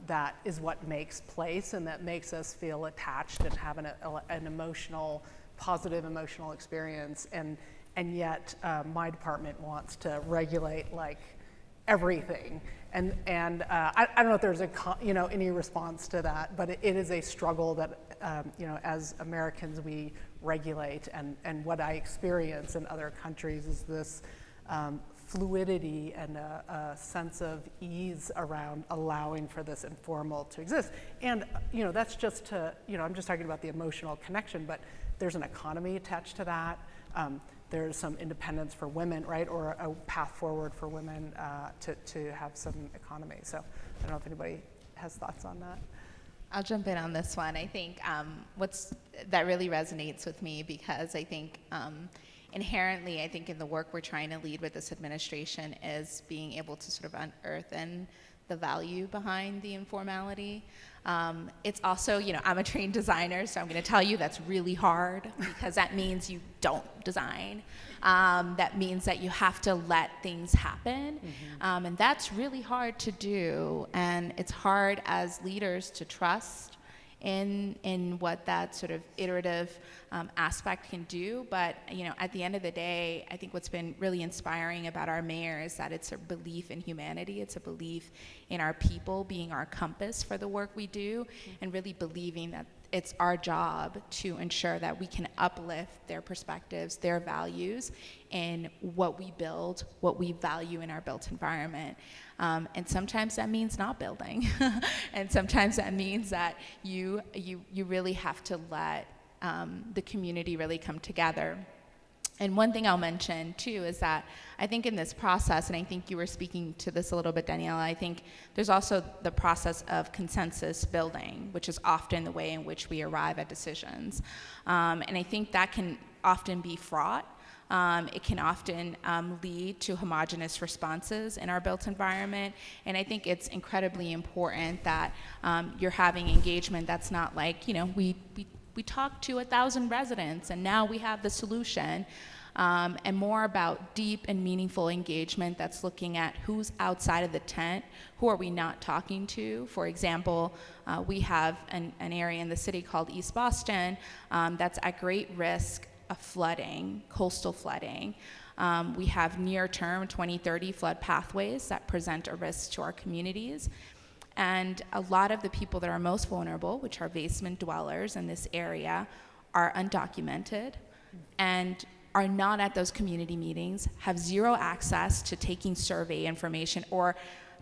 that is what makes place and that makes us feel attached and have an emotional, positive emotional experience. And yet my department wants to regulate like everything. And I don't know if there's any response to that, but it is a struggle that as Americans we regulate, and what I experience in other countries is this fluidity and a sense of ease around allowing for this informal to exist. And that's just I'm just talking about the emotional connection, but there's an economy attached to that. There's some independence for women, right, or a path forward for women to have some economy. So I don't know if anybody has thoughts on that. I'll jump in on this one. I think that really resonates with me, because I think inherently, I think in the work we're trying to lead with this administration is being able to sort of unearth the value behind the informality. It's also, I'm a trained designer, so I'm going to tell you that's really hard, because that means you don't design. That means that you have to let things happen. Mm-hmm. And that's really hard to do. And it's hard as leaders to trust in what that sort of iterative aspect can do. But at the end of the day, I think what's been really inspiring about our mayor is that it's a belief in humanity. It's a belief in our people being our compass for the work we do, and really believing that it's our job to ensure that we can uplift their perspectives, their values, in what we build, what we value in our built environment. And sometimes that means not building. And sometimes that means that you really have to let the community really come together. And one thing I'll mention too is that I think in this process, and I think you were speaking to this a little bit, Daniela, I think there's also the process of consensus building, which is often the way in which we arrive at decisions. And I think that can often be fraught. It can often lead to homogenous responses in our built environment. And I think it's incredibly important that you're having engagement that's not like, we talked to 1,000 residents and now we have the solution, and more about deep and meaningful engagement that's looking at who's outside of the tent, who are we not talking to. For example, we have an area in the city called East Boston that's at great risk of flooding, coastal flooding. We have near-term 2030 flood pathways that present a risk to our communities. And a lot of the people that are most vulnerable, which are basement dwellers in this area, are undocumented and are not at those community meetings, have zero access to taking survey information or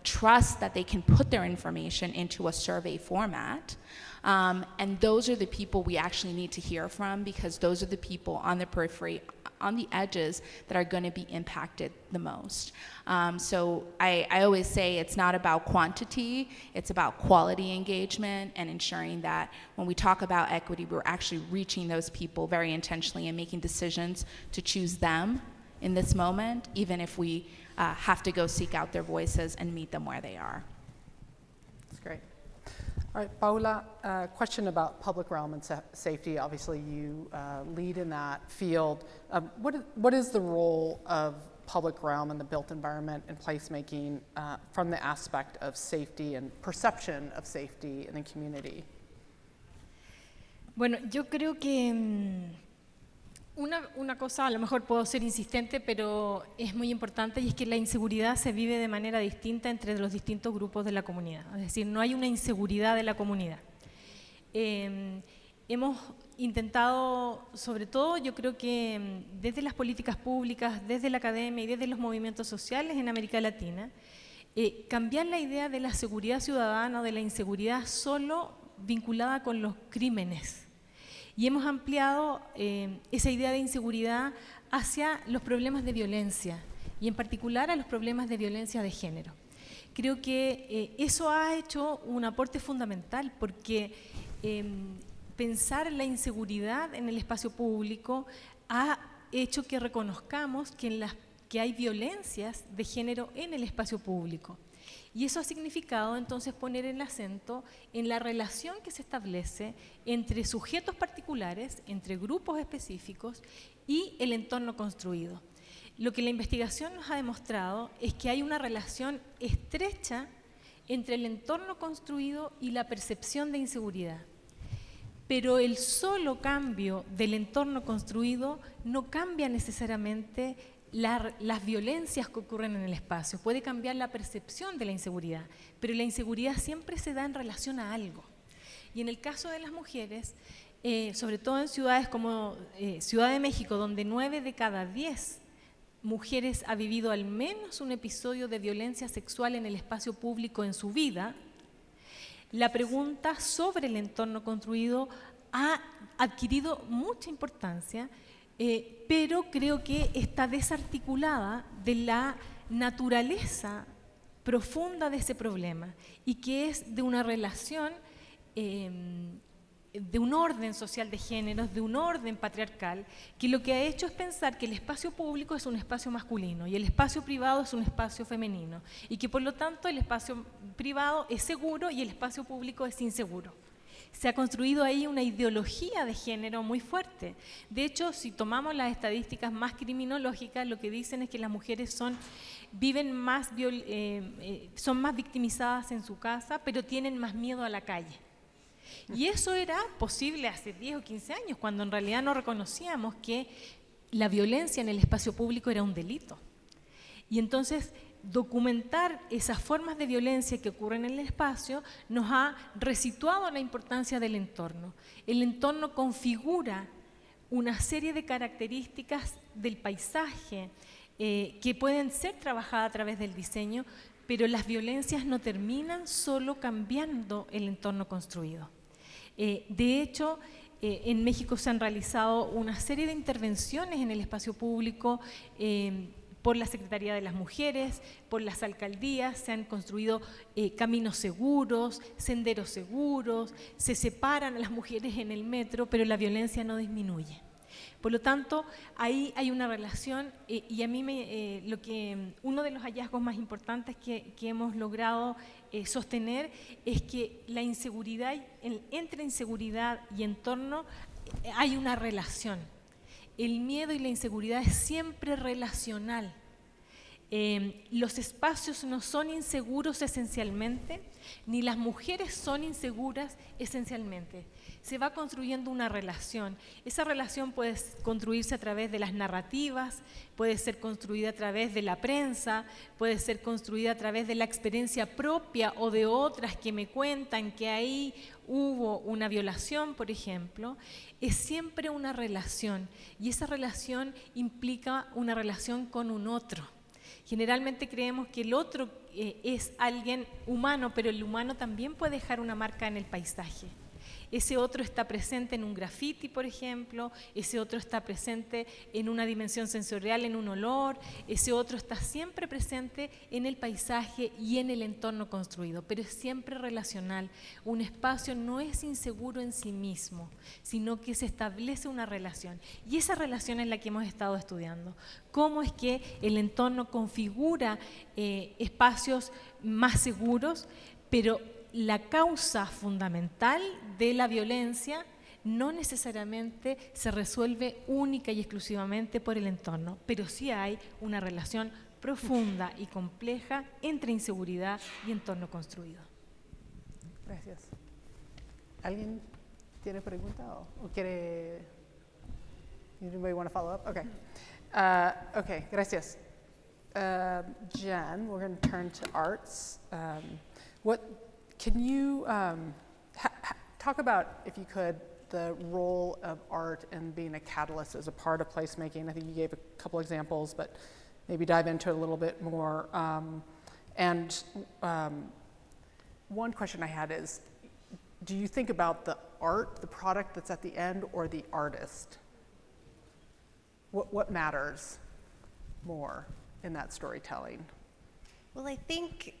trust that they can put their information into a survey format. And those are the people we actually need to hear from, because those are the people on the periphery, on the edges, that are going to be impacted the most. So I always say it's not about quantity, it's about quality engagement and ensuring that when we talk about equity, we're actually reaching those people very intentionally and making decisions to choose them in this moment, even if we have to go seek out their voices and meet them where they are. That's great. All right, Paula, question about public realm and safety. Obviously, you lead in that field. What is the role of public realm and the built environment and placemaking from the aspect of safety and perception of safety in the community? Bueno, yo creo que una cosa, a lo mejor puedo ser insistente, pero es muy importante, y es que la inseguridad se vive de manera distinta entre los distintos grupos de la comunidad. Es decir, no hay una inseguridad de la comunidad. Hemos intentado, sobre todo, yo creo que desde las políticas públicas, desde la academia y desde los movimientos sociales en América Latina, cambiar la idea de la seguridad ciudadana o de la inseguridad solo vinculada con los crímenes. Y hemos ampliado esa idea de inseguridad hacia los problemas de violencia, y en particular a los problemas de violencia de género. Creo que eso ha hecho un aporte fundamental, porque pensar la inseguridad en el espacio público ha hecho que reconozcamos que hay violencias de género en el espacio público. Y eso ha significado entonces poner el acento en la relación que se establece entre sujetos particulares, entre grupos específicos y el entorno construido. Lo que la investigación nos ha demostrado es que hay una relación estrecha entre el entorno construido y la percepción de inseguridad. Pero el solo cambio del entorno construido no cambia necesariamente las violencias que ocurren en el espacio. Puede cambiar la percepción de la inseguridad, pero la inseguridad siempre se da en relación a algo. Y en el caso de las mujeres, sobre todo en ciudades como Ciudad de México, donde 9 de cada 10 mujeres ha vivido al menos un episodio de violencia sexual en el espacio público en su vida, la pregunta sobre el entorno construido ha adquirido mucha importancia, pero creo que está desarticulada de la naturaleza profunda de ese problema, y que es de una relación, de un orden social de géneros, de un orden patriarcal, que lo que ha hecho es pensar que el espacio público es un espacio masculino y el espacio privado es un espacio femenino, y que por lo tanto el espacio privado es seguro y el espacio público es inseguro. Se ha construido ahí una ideología de género muy fuerte. De hecho, si tomamos las estadísticas más criminológicas, lo que dicen es que las mujeres son más victimizadas en su casa, pero tienen más miedo a la calle. Y eso era posible hace 10 o 15 años, cuando en realidad no reconocíamos que la violencia en el espacio público era un delito. Y entonces, documentar esas formas de violencia que ocurren en el espacio nos ha resituado la importancia del entorno. El entorno configura una serie de características del paisaje que pueden ser trabajadas a través del diseño, pero las violencias no terminan solo cambiando el entorno construido. De hecho, En México se han realizado una serie de intervenciones en el espacio público por la Secretaría de las Mujeres, por las alcaldías, se han construido caminos seguros, senderos seguros, se separan a las mujeres en el metro, pero la violencia no disminuye. Por lo tanto, ahí hay una relación y a mí uno de los hallazgos más importantes que hemos logrado sostener es que la inseguridad, entre inseguridad y entorno hay una relación. El miedo y la inseguridad es siempre relacional. Los espacios no son inseguros esencialmente, ni las mujeres son inseguras esencialmente. Se va construyendo una relación. Esa relación puede construirse a través de las narrativas, puede ser construida a través de la prensa, puede ser construida a través de la experiencia propia o de otras que me cuentan que ahí hubo una violación, por ejemplo. Es siempre una relación y esa relación implica una relación con un otro. Generalmente creemos que el otro es alguien humano, pero el humano también puede dejar una marca en el paisaje. Ese otro está presente en un graffiti, por ejemplo, ese otro está presente en una dimensión sensorial, en un olor, ese otro está siempre presente en el paisaje y en el entorno construido, pero es siempre relacional. Un espacio no es inseguro en sí mismo, sino que se establece una relación. Y esa relación es la que hemos estado estudiando. Cómo es que el entorno configura espacios más seguros, pero la causa fundamental de la violencia no necesariamente se resuelve única y exclusivamente por el entorno, pero sí hay una relación profunda y compleja entre inseguridad y entorno construido. Gracias. ¿Alguien tiene pregunta o quiere? Anybody want to follow up? Okay. Okay, gracias. Jen, we're going to turn to arts. Can you talk about, if you could, the role of art in being a catalyst as a part of placemaking? I think you gave a couple examples, but maybe dive into it a little bit more. One question I had is, do you think about the art, the product that's at the end, or the artist? What matters more in that storytelling? Well, I think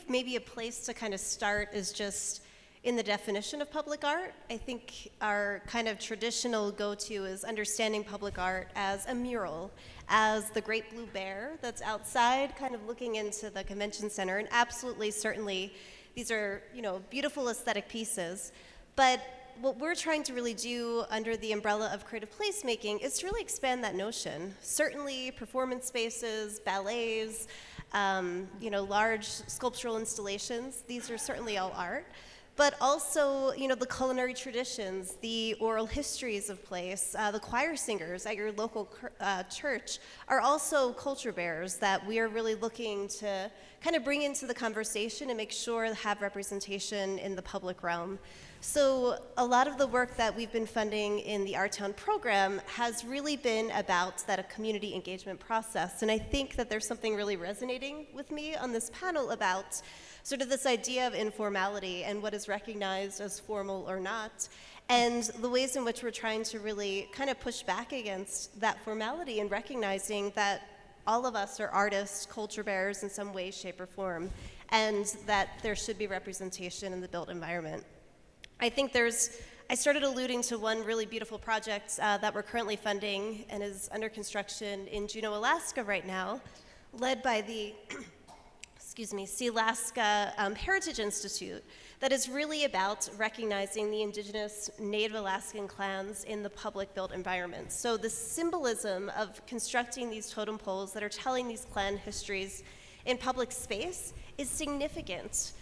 maybe a place to kind of start is just in the definition of public art. I think our kind of traditional go-to is understanding public art as a mural, as the Great Blue Bear that's outside kind of looking into the convention center. And absolutely, certainly, these are, beautiful aesthetic pieces. But what we're trying to really do under the umbrella of creative placemaking is to really expand that notion. Certainly, performance spaces, ballets, large sculptural installations, these are certainly all art, but also, the culinary traditions, the oral histories of place, the choir singers at your local church are also culture bearers that we are really looking to kind of bring into the conversation and make sure have representation in the public realm. So a lot of the work that we've been funding in the Our Town program has really been about that community engagement process. And I think that there's something really resonating with me on this panel about sort of this idea of informality and what is recognized as formal or not, and the ways in which we're trying to really kind of push back against that formality and recognizing that all of us are artists, culture bearers in some way, shape, or form, and that there should be representation in the built environment. I think I started alluding to one really beautiful project that we're currently funding and is under construction in Juneau, Alaska right now, led by the Sealaska Heritage Institute, that is really about recognizing the indigenous Native Alaskan clans in the public built environment. So the symbolism of constructing these totem poles that are telling these clan histories in public space is significant.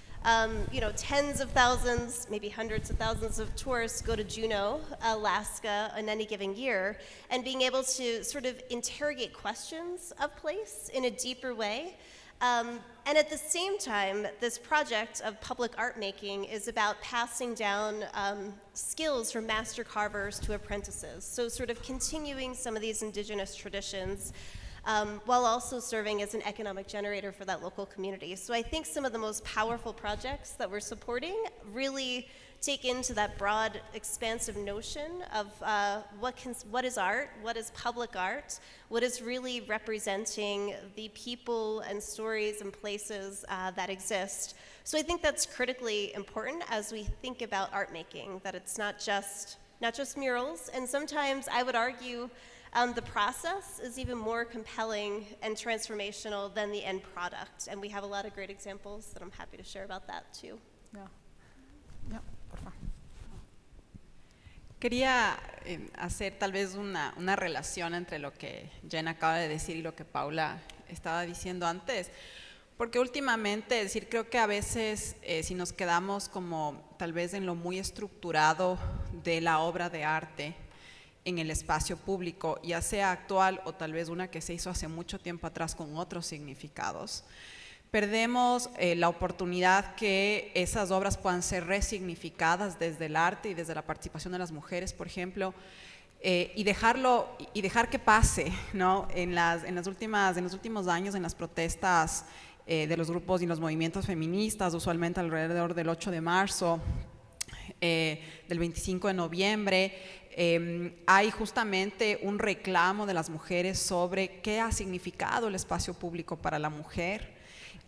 Tens of thousands, maybe hundreds of thousands of tourists go to Juneau, Alaska in any given year, and being able to sort of interrogate questions of place in a deeper way. And at the same time, this project of public art making is about passing down skills from master carvers to apprentices. So sort of continuing some of these indigenous traditions while also serving as an economic generator for that local community. So I think some of the most powerful projects that we're supporting really take into that broad, expansive notion of what is art, what is public art, what is really representing the people and stories and places that exist. So I think that's critically important as we think about art making, that it's not just murals, and sometimes I would argue the process is even more compelling and transformational than the end product, and we have a lot of great examples that I'm happy to share about that too. Yeah. Yeah, por favor. Quería hacer tal vez una relación entre lo que Jen acaba de decir y lo que Paula estaba diciendo antes, porque últimamente, es decir, creo que a veces si nos quedamos como tal vez en lo muy estructurado de la obra de arte en el espacio público, ya sea actual o tal vez una que se hizo hace mucho tiempo atrás con otros significados, perdemos la oportunidad que esas obras puedan ser resignificadas desde el arte y desde la participación de las mujeres, por ejemplo, y dejar que pase, ¿no? En los últimos años, en las protestas de los grupos y los movimientos feministas, usualmente alrededor del 8 de marzo, del 25 de noviembre, hay justamente un reclamo de las mujeres sobre qué ha significado el espacio público para la mujer,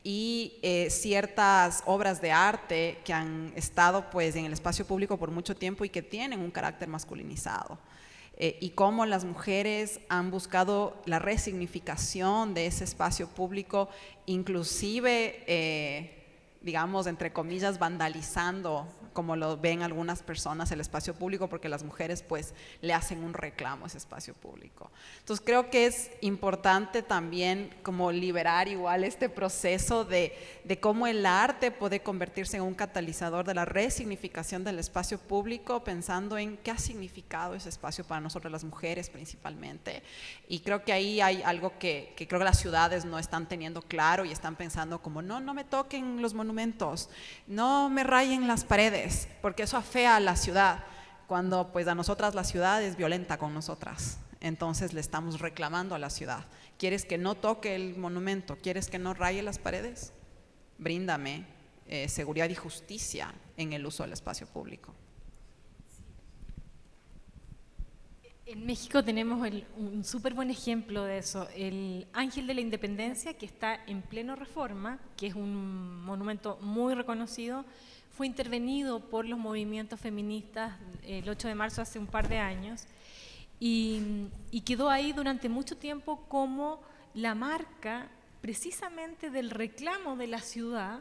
y ciertas obras de arte que han estado pues en el espacio público por mucho tiempo y que tienen un carácter masculinizado, y cómo las mujeres han buscado la resignificación de ese espacio público, inclusive digamos entre comillas vandalizando, como lo ven algunas personas, el espacio público, porque las mujeres pues le hacen un reclamo a ese espacio público. Entonces creo que es importante también como liberar igual este proceso de cómo el arte puede convertirse en un catalizador de la resignificación del espacio público, pensando en qué ha significado ese espacio para nosotras las mujeres principalmente. Y creo que ahí hay algo que creo que las ciudades no están teniendo claro y están pensando como no me toquen los monumentos, no me rayen las paredes, porque eso afea a la ciudad, cuando pues a nosotras la ciudad es violenta con nosotras. Entonces le estamos reclamando a la ciudad: ¿quieres que no toque el monumento? ¿Quieres que no raye las paredes? Bríndame seguridad y justicia en el uso del espacio público. En México tenemos un súper buen ejemplo de eso, el Ángel de la Independencia, que está en pleno Reforma, que es un monumento muy reconocido. Fue intervenido por los movimientos feministas el 8 de marzo hace un par de años y quedó ahí durante mucho tiempo como la marca precisamente del reclamo de la ciudad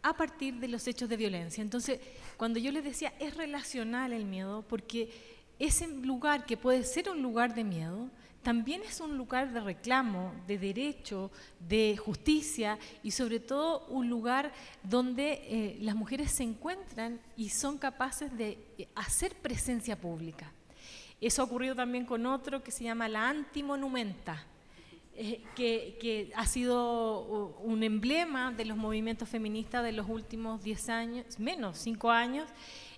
a partir de los hechos de violencia. Entonces, cuando yo les decía, es relacional el miedo, porque ese lugar que puede ser un lugar de miedo, también es un lugar de reclamo, de derecho, de justicia y sobre todo un lugar donde las mujeres se encuentran y son capaces de hacer presencia pública. Eso ha ocurrido también con otro que se llama la antimonumenta, que ha sido un emblema de los movimientos feministas de los últimos 10 años, menos 5 años,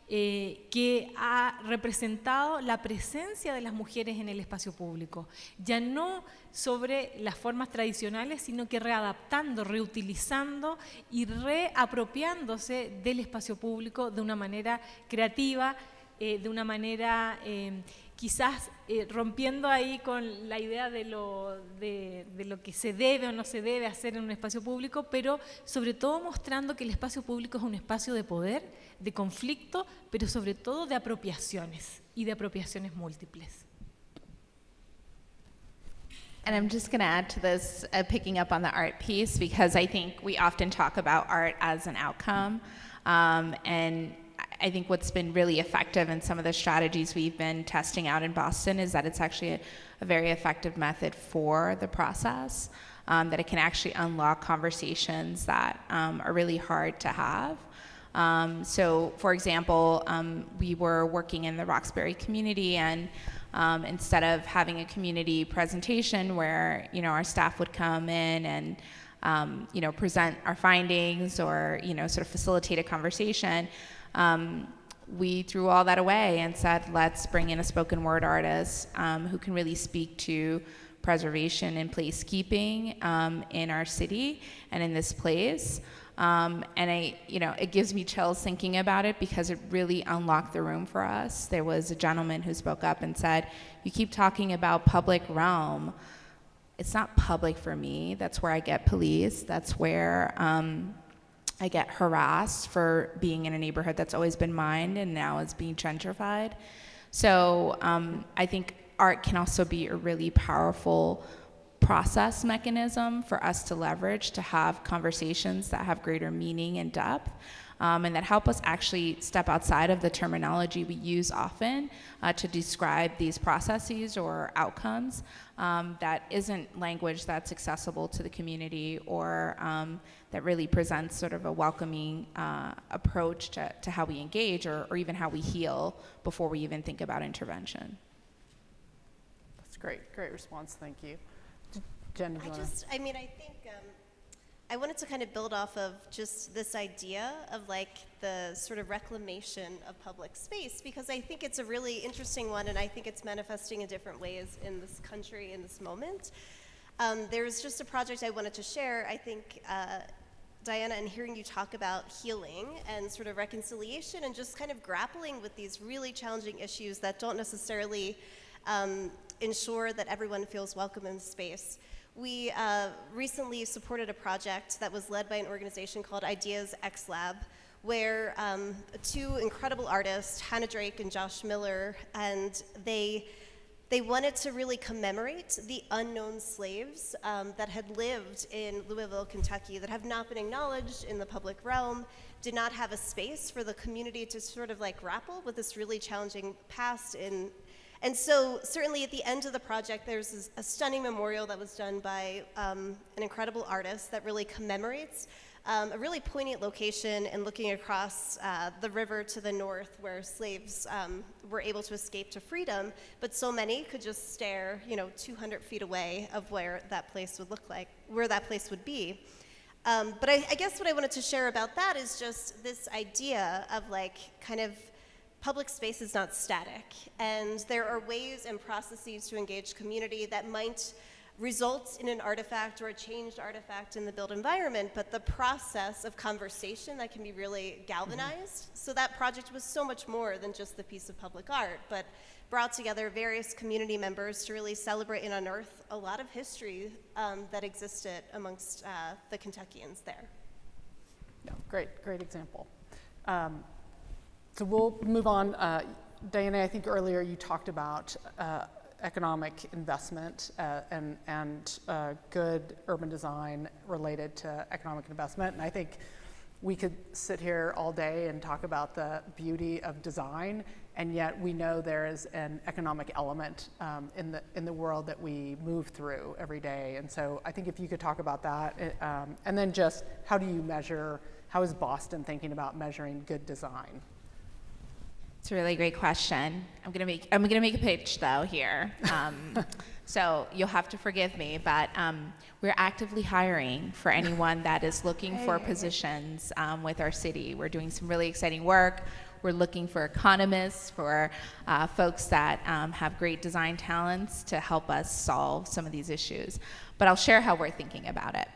que ha representado la presencia de las mujeres en el espacio público, ya no sobre las formas tradicionales, sino que readaptando, reutilizando y reapropiándose del espacio público de una manera creativa, de una manera quizás rompiendo ahí con la idea de lo que se debe o no se debe hacer en un espacio público, pero sobre todo mostrando que el espacio público es un espacio de poder, de conflicto, pero sobre todo de apropiaciones y de apropiaciones múltiples. And I'm just going to add to this, picking up on the art piece, because I think we often talk about art as an outcome, and I think what's been really effective in some of the strategies we've been testing out in Boston is that it's actually a very effective method for the process, that it can actually unlock conversations that are really hard to have. So, for example, we were working in the Roxbury community, and instead of having a community presentation where, our staff would come in and, present our findings or, sort of facilitate a conversation, we threw all that away and said, let's bring in a spoken word artist who can really speak to preservation and placekeeping in our city and in this place. And it gives me chills thinking about it because it really unlocked the room for us. There was a gentleman who spoke up and said, "You keep talking about public realm. It's not public for me. That's where I get policed. That's where I get harassed for being in a neighborhood that's always been mine and now is being gentrified." So I think art can also be a really powerful process mechanism for us to leverage to have conversations that have greater meaning and depth, and that help us actually step outside of the terminology we use often to describe these processes or outcomes. That isn't language that's accessible to the community or that really presents sort of a welcoming approach to how we engage or even how we heal before we even think about intervention. That's great response, thank you. Jen, did you wanna? I think I wanted to kind of build off of just this idea of like the sort of reclamation of public space, because I think it's a really interesting one, and I think it's manifesting in different ways in this country in this moment. There's just a project I wanted to share. I think, Diana, and hearing you talk about healing and sort of reconciliation and just kind of grappling with these really challenging issues that don't necessarily ensure that everyone feels welcome in the space. We recently supported a project that was led by an organization called Ideas X Lab, where two incredible artists, Hannah Drake and Josh Miller, and they wanted to really commemorate the unknown slaves that had lived in Louisville, Kentucky, that have not been acknowledged in the public realm, did not have a space for the community to sort of like grapple with this really challenging past. And so certainly at the end of the project, there's a stunning memorial that was done by an incredible artist that really commemorates a really poignant location and looking across the river to the north where slaves were able to escape to freedom, but so many could just stare, 200 feet away of where that place would look like, where that place would be. But I guess what I wanted to share about that is just this idea of like kind of public space is not static, and there are ways and processes to engage community that might result in an artifact or a changed artifact in the built environment, but the process of conversation that can be really galvanized. So that project was so much more than just the piece of public art, but brought together various community members to really celebrate and unearth a lot of history that existed amongst the Kentuckians there. Yeah, great example. So we'll move on. Diana, I think earlier you talked about economic investment and good urban design related to economic investment. And I think we could sit here all day and talk about the beauty of design, and yet we know there is an economic element in the world that we move through every day. And so I think if you could talk about that, and then just how is Boston thinking about measuring good design? It's a really great question. I'm gonna make a pitch though here. So you'll have to forgive me, but we're actively hiring for anyone that is looking for positions with our city. We're doing some really exciting work. We're looking for economists, for folks that have great design talents to help us solve some of these issues. But I'll share how we're thinking about it.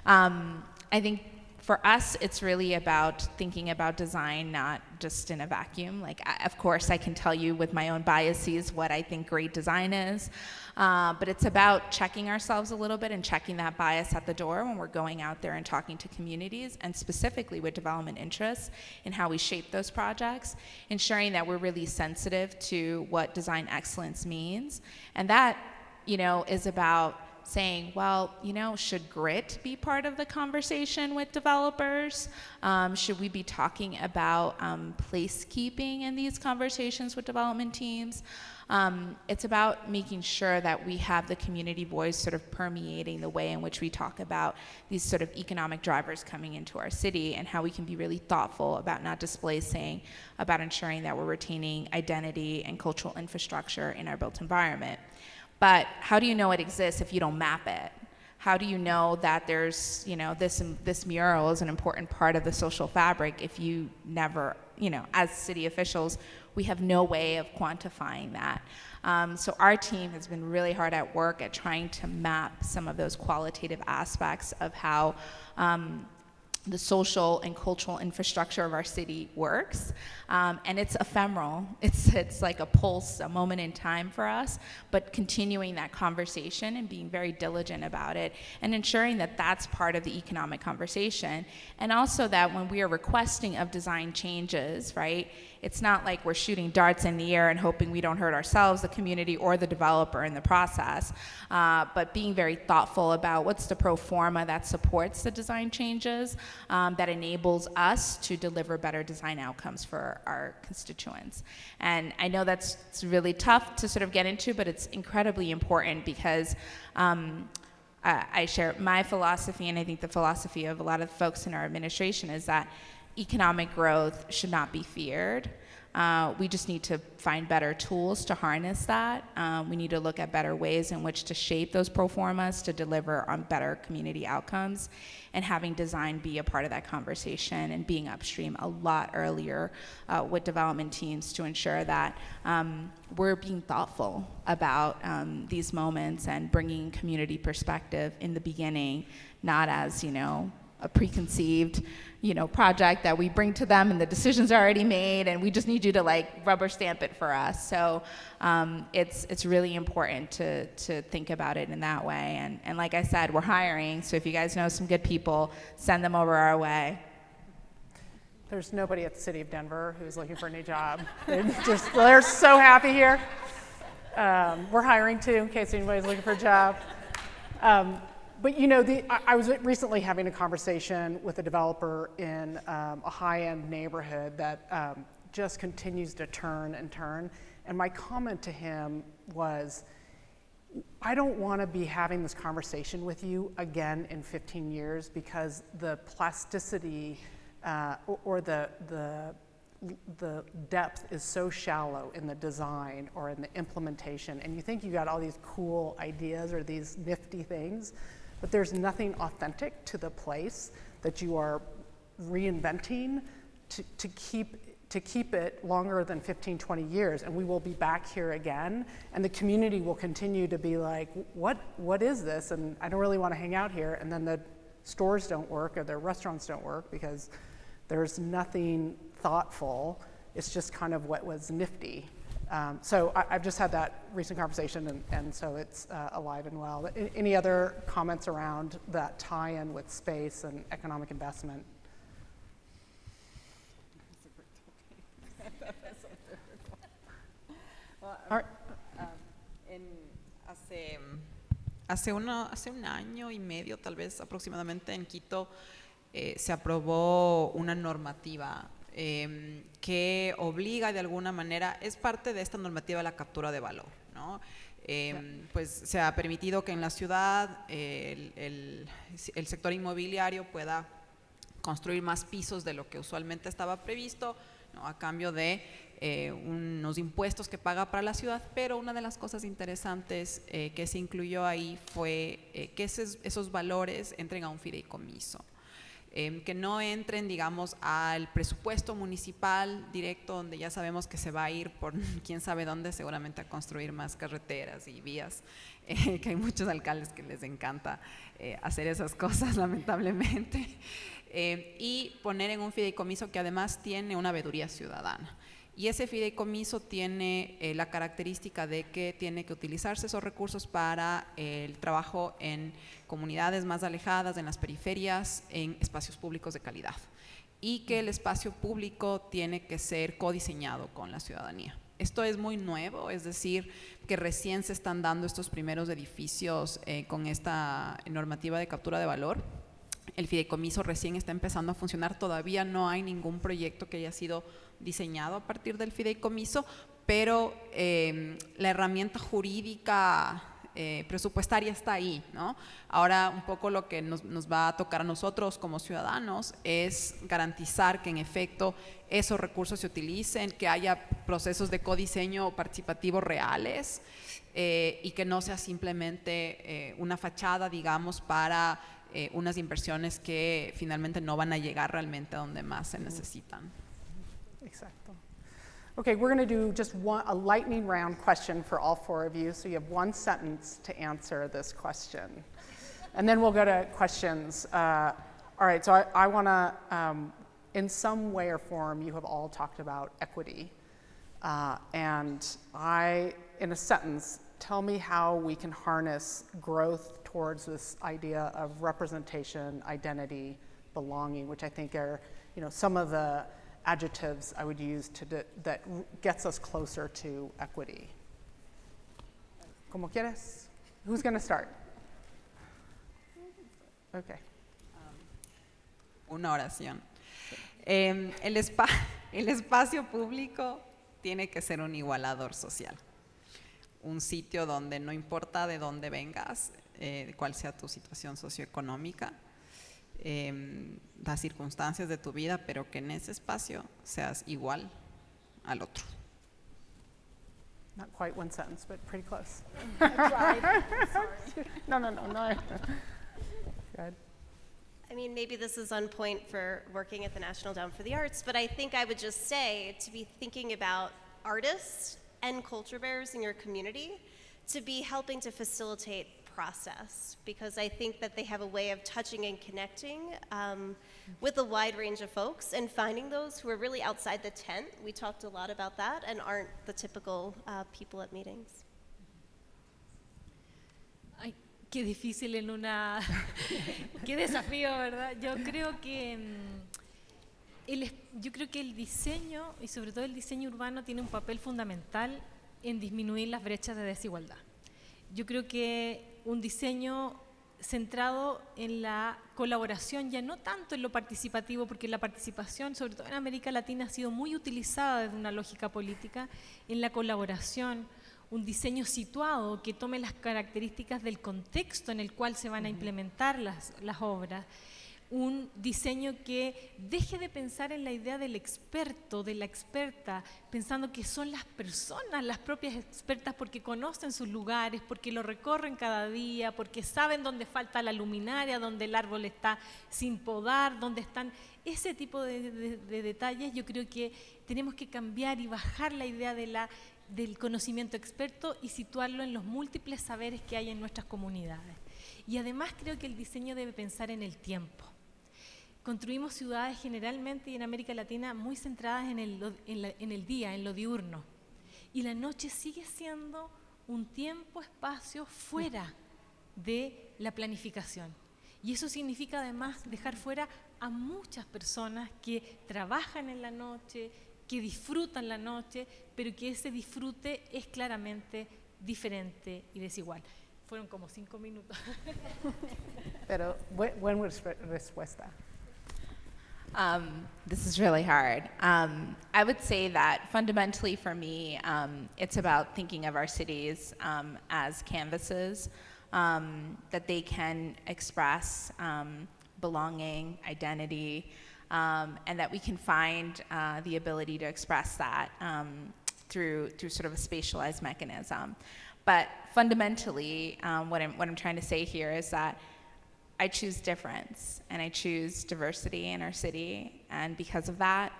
I think for us, it's really about thinking about design not just in a vacuum. Like, of course, I can tell you with my own biases what I think great design is, but it's about checking ourselves a little bit and checking that bias at the door when we're going out there and talking to communities, and specifically with development interests in how we shape those projects, ensuring that we're really sensitive to what design excellence means. And that, is about saying, well, should grit be part of the conversation with developers? Should we be talking about placekeeping in these conversations with development teams? It's about making sure that we have the community voice sort of permeating the way in which we talk about these sort of economic drivers coming into our city, and how we can be really thoughtful about not displacing, about ensuring that we're retaining identity and cultural infrastructure in our built environment. But how do you know it exists if you don't map it? How do you know that there's, this mural is an important part of the social fabric if you never, as city officials, we have no way of quantifying that. So our team has been really hard at work at trying to map some of those qualitative aspects of how the social and cultural infrastructure of our city works. And it's ephemeral. It's like a pulse, a moment in time for us, but continuing that conversation and being very diligent about it and ensuring that that's part of the economic conversation. And also that when we are requesting of design changes, right, it's not like we're shooting darts in the air and hoping we don't hurt ourselves, the community, or the developer in the process, but being very thoughtful about what's the pro forma that supports the design changes, that enables us to deliver better design outcomes for our constituents. And I know it's really tough to sort of get into, but it's incredibly important because I share my philosophy, and I think the philosophy of a lot of folks in our administration is that economic growth should not be feared. We just need to find better tools to harness that. We need to look at better ways in which to shape those pro formas to deliver on better community outcomes, and having design be a part of that conversation and being upstream a lot earlier with development teams to ensure that we're being thoughtful about these moments and bringing community perspective in the beginning, not as, a preconceived, project that we bring to them and the decisions are already made and we just need you to rubber stamp it for us. So it's really important to think about it in that way. And like I said, we're hiring, so if you guys know some good people, send them over our way. There's nobody at the City of Denver who's looking for a new job. They're so happy here. We're hiring too, in case anybody's looking for a job. But I was recently having a conversation with a developer in a high-end neighborhood that just continues to turn and turn. And my comment to him was, I don't want to be having this conversation with you again in 15 years because the plasticity or the depth is so shallow in the design or in the implementation. And you think you got all these cool ideas or these nifty things, but there's nothing authentic to the place that you are reinventing to keep it longer than 15, 20 years. And we will be back here again, and the community will continue to be like, what is this? And I don't really want to hang out here. And then the stores don't work or the restaurants don't work because there's nothing thoughtful. It's just kind of what was nifty. So I've just had that recent conversation, and so it's alive and well. Any other comments around that tie-in with space and economic investment? Hace un año y medio, tal vez aproximadamente, en Quito se aprobó una normativa que obliga de alguna manera, es parte de esta normativa de la captura de valor, ¿no? Pues se ha permitido que en la ciudad el sector inmobiliario pueda construir más pisos de lo que usualmente estaba previsto, ¿no? A cambio de unos impuestos que paga para la ciudad, pero una de las cosas interesantes que se incluyó ahí fue que esos valores entren a un fideicomiso. Que no entren, digamos, al presupuesto municipal directo, donde ya sabemos que se va a ir por quién sabe dónde, seguramente a construir más carreteras y vías, que hay muchos alcaldes que les encanta hacer esas cosas, lamentablemente, y poner en un fideicomiso que además tiene una veeduría ciudadana. Y ese fideicomiso tiene la característica de que tiene que utilizarse esos recursos para el trabajo en comunidades más alejadas, en las periferias, en espacios públicos de calidad. Y que el espacio público tiene que ser codiseñado con la ciudadanía. Esto es muy nuevo, es decir, que recién se están dando estos primeros edificios con esta normativa de captura de valor. El fideicomiso recién está empezando a funcionar, todavía no hay ningún proyecto que haya sido diseñado a partir del fideicomiso, pero la herramienta jurídica presupuestaria está ahí, ¿no? Ahora un poco lo que nos va a tocar a nosotros como ciudadanos es garantizar que en efecto esos recursos se utilicen, que haya procesos de codiseño participativo reales y que no sea simplemente una fachada, digamos, para unas inversiones que finalmente no van a llegar realmente a donde más se necesitan. Exacto. Okay, we're going to do just a lightning round question for all four of you. So you have 1 sentence to answer this question. And then we'll go to questions. All right, so I want to, in some way or form, you have all talked about equity. And in a sentence, tell me how we can harness growth towards this idea of representation, identity, belonging, which I think are, some of the adjectives I would use that gets us closer to equity. Como quieres? Who's going to start? Okay. Una oración. El espacio público tiene que ser un igualador social. Un sitio donde no importa de dónde vengas, cuál sea tu situación socioeconómica, las circunstancias de tu vida, pero que en ese espacio seas igual al otro. Not quite 1 sentence, but pretty close. I tried. Sorry. No. Go ahead. I mean, maybe this is on point for working at the National Endowment for the Arts, but I think I would just say to be thinking about artists and culture bearers in your community to be helping to facilitate process, because I think that they have a way of touching and connecting with a wide range of folks and finding those who are really outside the tent. We talked a lot about that and aren't the typical people at meetings. Ay, qué difícil en una... qué desafío, ¿verdad? Yo creo que el diseño, y sobre todo el diseño urbano, tiene un papel fundamental en disminuir las brechas de desigualdad. Yo creo que un diseño centrado en la colaboración, ya no tanto en lo participativo, porque la participación, sobre todo en América Latina, ha sido muy utilizada desde una lógica política, en la colaboración, un diseño situado que tome las características del contexto en el cual se van a implementar las obras, un diseño que deje de pensar en la idea del experto, de la experta, pensando que son las personas las propias expertas porque conocen sus lugares, porque lo recorren cada día, porque saben dónde falta la luminaria, dónde el árbol está sin podar, dónde están ese tipo de detalles. Yo creo que tenemos que cambiar y bajar la idea del conocimiento experto y situarlo en los múltiples saberes que hay en nuestras comunidades. Y además creo que el diseño debe pensar en el tiempo. Construimos ciudades generalmente y en América Latina muy centradas en el día, en lo diurno. Y la noche sigue siendo un tiempo, espacio fuera de la planificación. Y eso significa además dejar fuera a muchas personas que trabajan en la noche, que disfrutan la noche, pero que ese disfrute es claramente diferente y desigual. Fueron como 5 minutos. Pero buena respuesta. This is really hard. I would say that fundamentally for me, it's about thinking of our cities as canvases that they can express belonging, identity, and that we can find the ability to express that through sort of a spatialized mechanism. But fundamentally, what I'm trying to say here is that I choose difference and I choose diversity in our city, and because of that,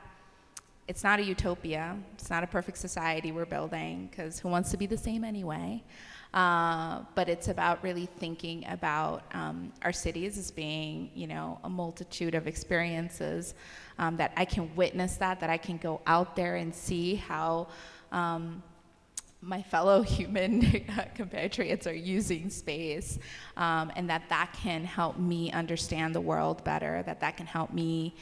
it's not a utopia, it's not a perfect society we're building, because who wants to be the same anyway? But it's about really thinking about our cities as being, a multitude of experiences, that I can witness that I can go out there and see how my fellow human compatriots are using space, and that can help me understand the world better, that can help me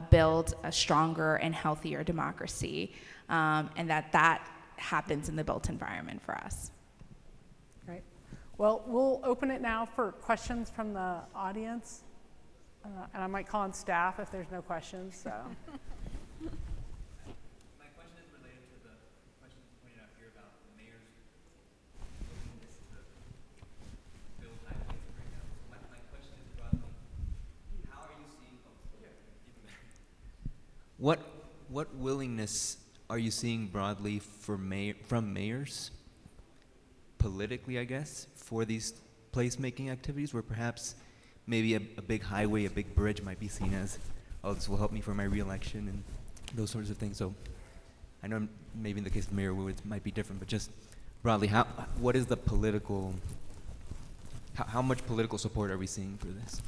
build a stronger and healthier democracy, and that happens in the built environment for us. Great. Well, we'll open it now for questions from the audience, and I might call on staff if there's no questions. So. What willingness are you seeing broadly from mayors, politically, I guess, for these placemaking activities, where perhaps maybe a big highway, a big bridge might be seen as, oh, this will help me for my reelection and those sorts of things. So I know maybe in the case of Mayor Wu it might be different, but just broadly, what is the political, how much political support are we seeing for this?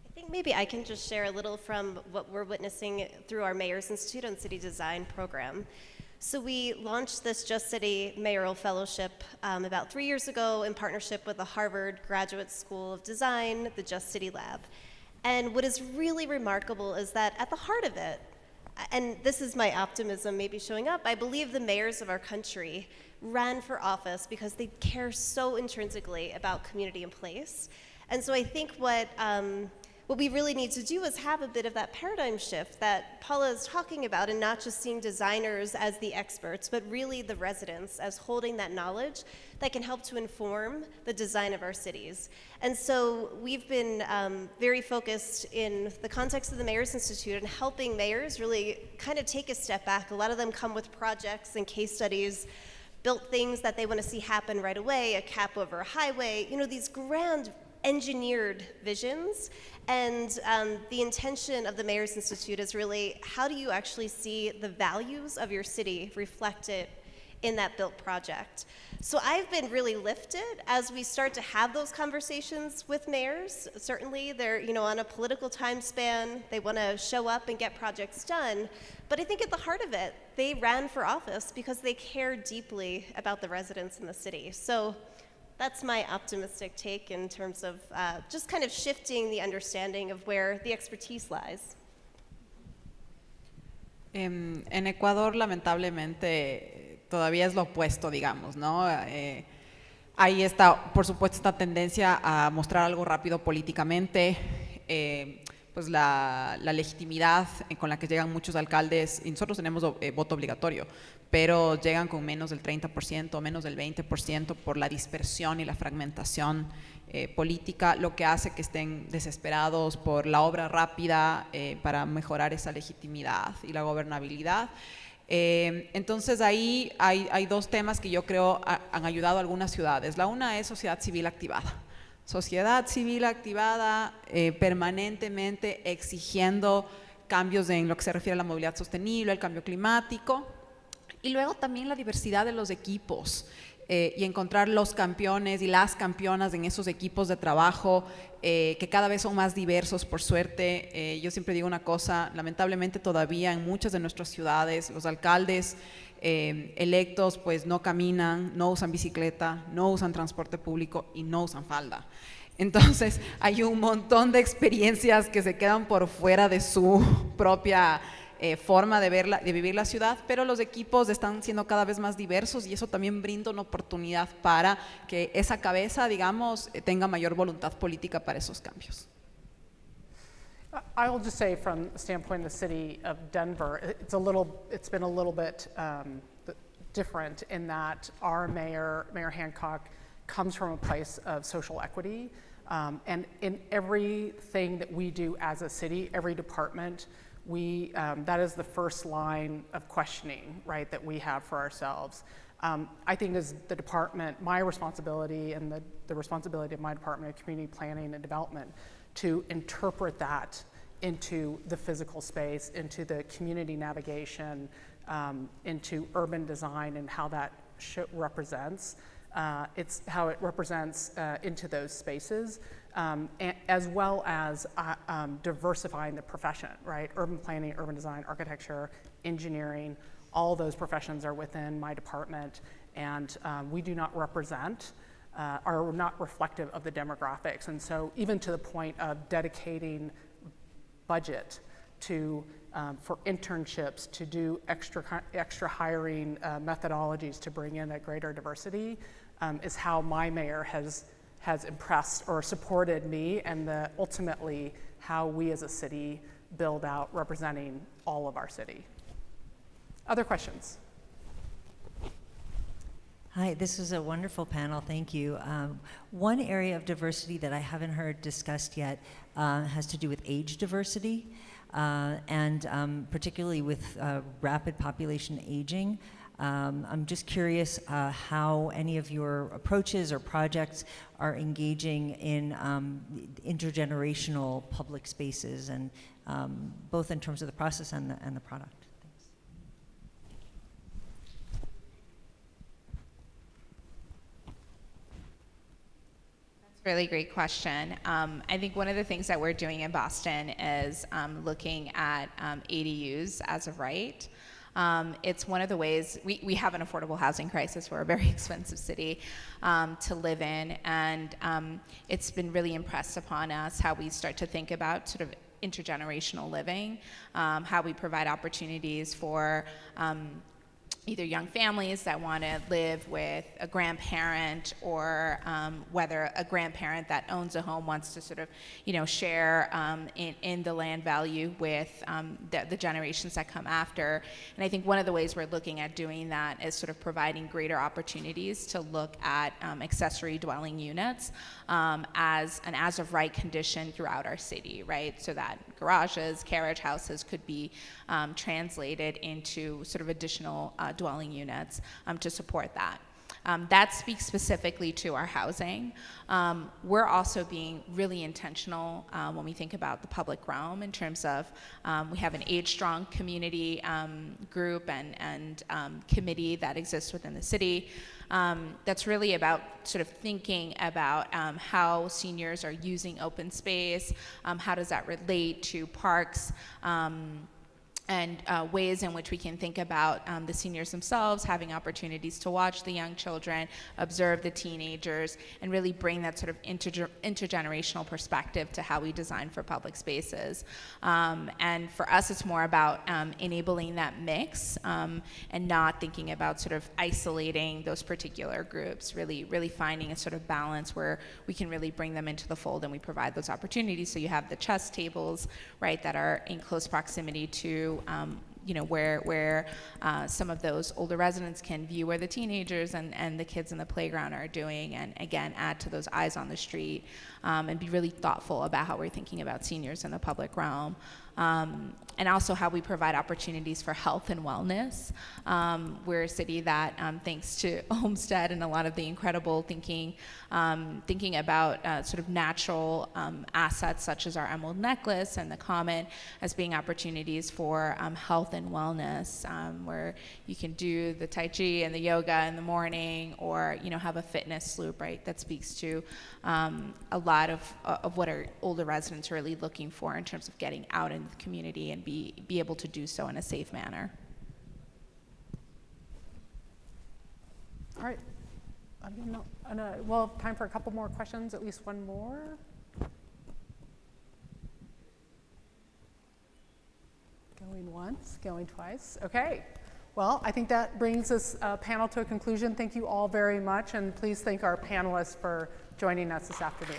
I think maybe I can just share a little from what we're witnessing through our Mayor's Institute on City Design program. So we launched this Just City Mayoral Fellowship about 3 years ago in partnership with the Harvard Graduate School of Design, the Just City Lab. And what is really remarkable is that at the heart of it, and this is my optimism maybe showing up, I believe the mayors of our country ran for office because they care so intrinsically about community and place. And so I think what we really need to do is have a bit of that paradigm shift that Paula is talking about, and not just seeing designers as the experts, but really the residents as holding that knowledge that can help to inform the design of our cities. And so we've been very focused in the context of the Mayor's Institute and helping mayors really kind of take a step back. A lot of them come with projects and case studies, built things that they want to see happen right away, a cap over a highway, these grand engineered visions. And the intention of the Mayor's Institute is really, how do you actually see the values of your city reflected in that built project? So I've been really lifted as we start to have those conversations with mayors. Certainly they're on a political time span, they want to show up and get projects done, but I think at the heart of it, they ran for office because they care deeply about the residents in the city. So that's my optimistic take in terms of just kind of shifting the understanding of where the expertise lies. En Ecuador, lamentablemente, todavía es lo opuesto, digamos, ¿no? Hay por supuesto, esta tendencia a mostrar algo rápido políticamente, pues la legitimidad con la que llegan muchos alcaldes, y nosotros tenemos voto obligatorio, pero llegan con menos del 30%, menos del 20% por la dispersión y la fragmentación política, lo que hace que estén desesperados por la obra rápida para mejorar esa legitimidad y la gobernabilidad. Entonces ahí hay dos temas que yo creo han ayudado a algunas ciudades. La una es sociedad civil activada. Sociedad civil activada permanentemente exigiendo cambios en lo que se refiere a la movilidad sostenible, el cambio climático. Y luego también la diversidad de los equipos y encontrar los campeones y las campeonas en esos equipos de trabajo que cada vez son más diversos, por suerte. Yo siempre digo una cosa, lamentablemente todavía en muchas de nuestras ciudades los alcaldes electos pues no caminan, no usan bicicleta, no usan transporte público y no usan falda. Entonces hay un montón de experiencias que se quedan por fuera de su propia forma de vivir la ciudad, pero los equipos están siendo cada vez más diversos y eso también brinda una oportunidad para que esa cabeza, digamos, tenga mayor voluntad política para esos cambios. I will just say, from the standpoint of the city of Denver, it's been a little bit different in that our mayor, Mayor Hancock, comes from a place of social equity, and in everything that we do as a city, every department, that is the first line of questioning, right, that we have for ourselves. I think as the department, my responsibility and the responsibility of my Department of Community Planning and Development to interpret that into the physical space, into the community navigation, into urban design and how that represents. It's how it represents into those spaces. As well as diversifying the profession, right? Urban planning, urban design, architecture, engineering, all those professions are within my department, and we do not represent, are not reflective of the demographics. And so even to the point of dedicating budget for internships, to do extra hiring methodologies to bring in a greater diversity is how my mayor has impressed or supported me, and ultimately how we as a city build out representing all of our city. Other questions? Hi, this is a wonderful panel, thank you. One area of diversity that I haven't heard discussed yet has to do with age diversity, and particularly with rapid population aging. I'm just curious how any of your approaches or projects are engaging in intergenerational public spaces, and both in terms of the process and the product. Thanks. That's a really great question. I think one of the things that we're doing in Boston is looking at ADUs as of right. It's one of the ways we have an affordable housing crisis. We're a very expensive city to live in, and it's been really impressed upon us how we start to think about sort of intergenerational living, how we provide opportunities for either young families that want to live with a grandparent, or whether a grandparent that owns a home wants to sort of, share in the land value with the generations that come after. And I think one of the ways we're looking at doing that is sort of providing greater opportunities to look at accessory dwelling units as an as-of-right condition throughout our city, right? So that garages, carriage houses could be translated into sort of additional dwelling units to support that. That speaks specifically to our housing. We're also being really intentional when we think about the public realm in terms of we have an Age Strong community group and committee that exists within the city that's really about sort of thinking about how seniors are using open space, how does that relate to parks, and ways in which we can think about the seniors themselves having opportunities to watch the young children, observe the teenagers, and really bring that sort of intergenerational perspective to how we design for public spaces. And for us, it's more about enabling that mix and not thinking about sort of isolating those particular groups, really finding a sort of balance where we can really bring them into the fold and we provide those opportunities. So you have the chess tables, right, that are in close proximity to where some of those older residents can view where the teenagers and the kids in the playground are doing, and again, add to those eyes on the street, and be really thoughtful about how we're thinking about seniors in the public realm. And also how we provide opportunities for health and wellness. We're a city that, thanks to Homestead and a lot of the incredible thinking about sort of natural assets such as our emerald necklace and the common as being opportunities for health and wellness, where you can do the Tai Chi and the yoga in the morning, or have a fitness loop, right, that speaks to a lot of what our older residents are really looking for in terms of getting out into the community and be able to do so in a safe manner. All right. We'll have time for a couple more questions, at least one more. Going once, going twice. Okay. Well, I think that brings this panel to a conclusion. Thank you all very much, and please thank our panelists for joining us this afternoon.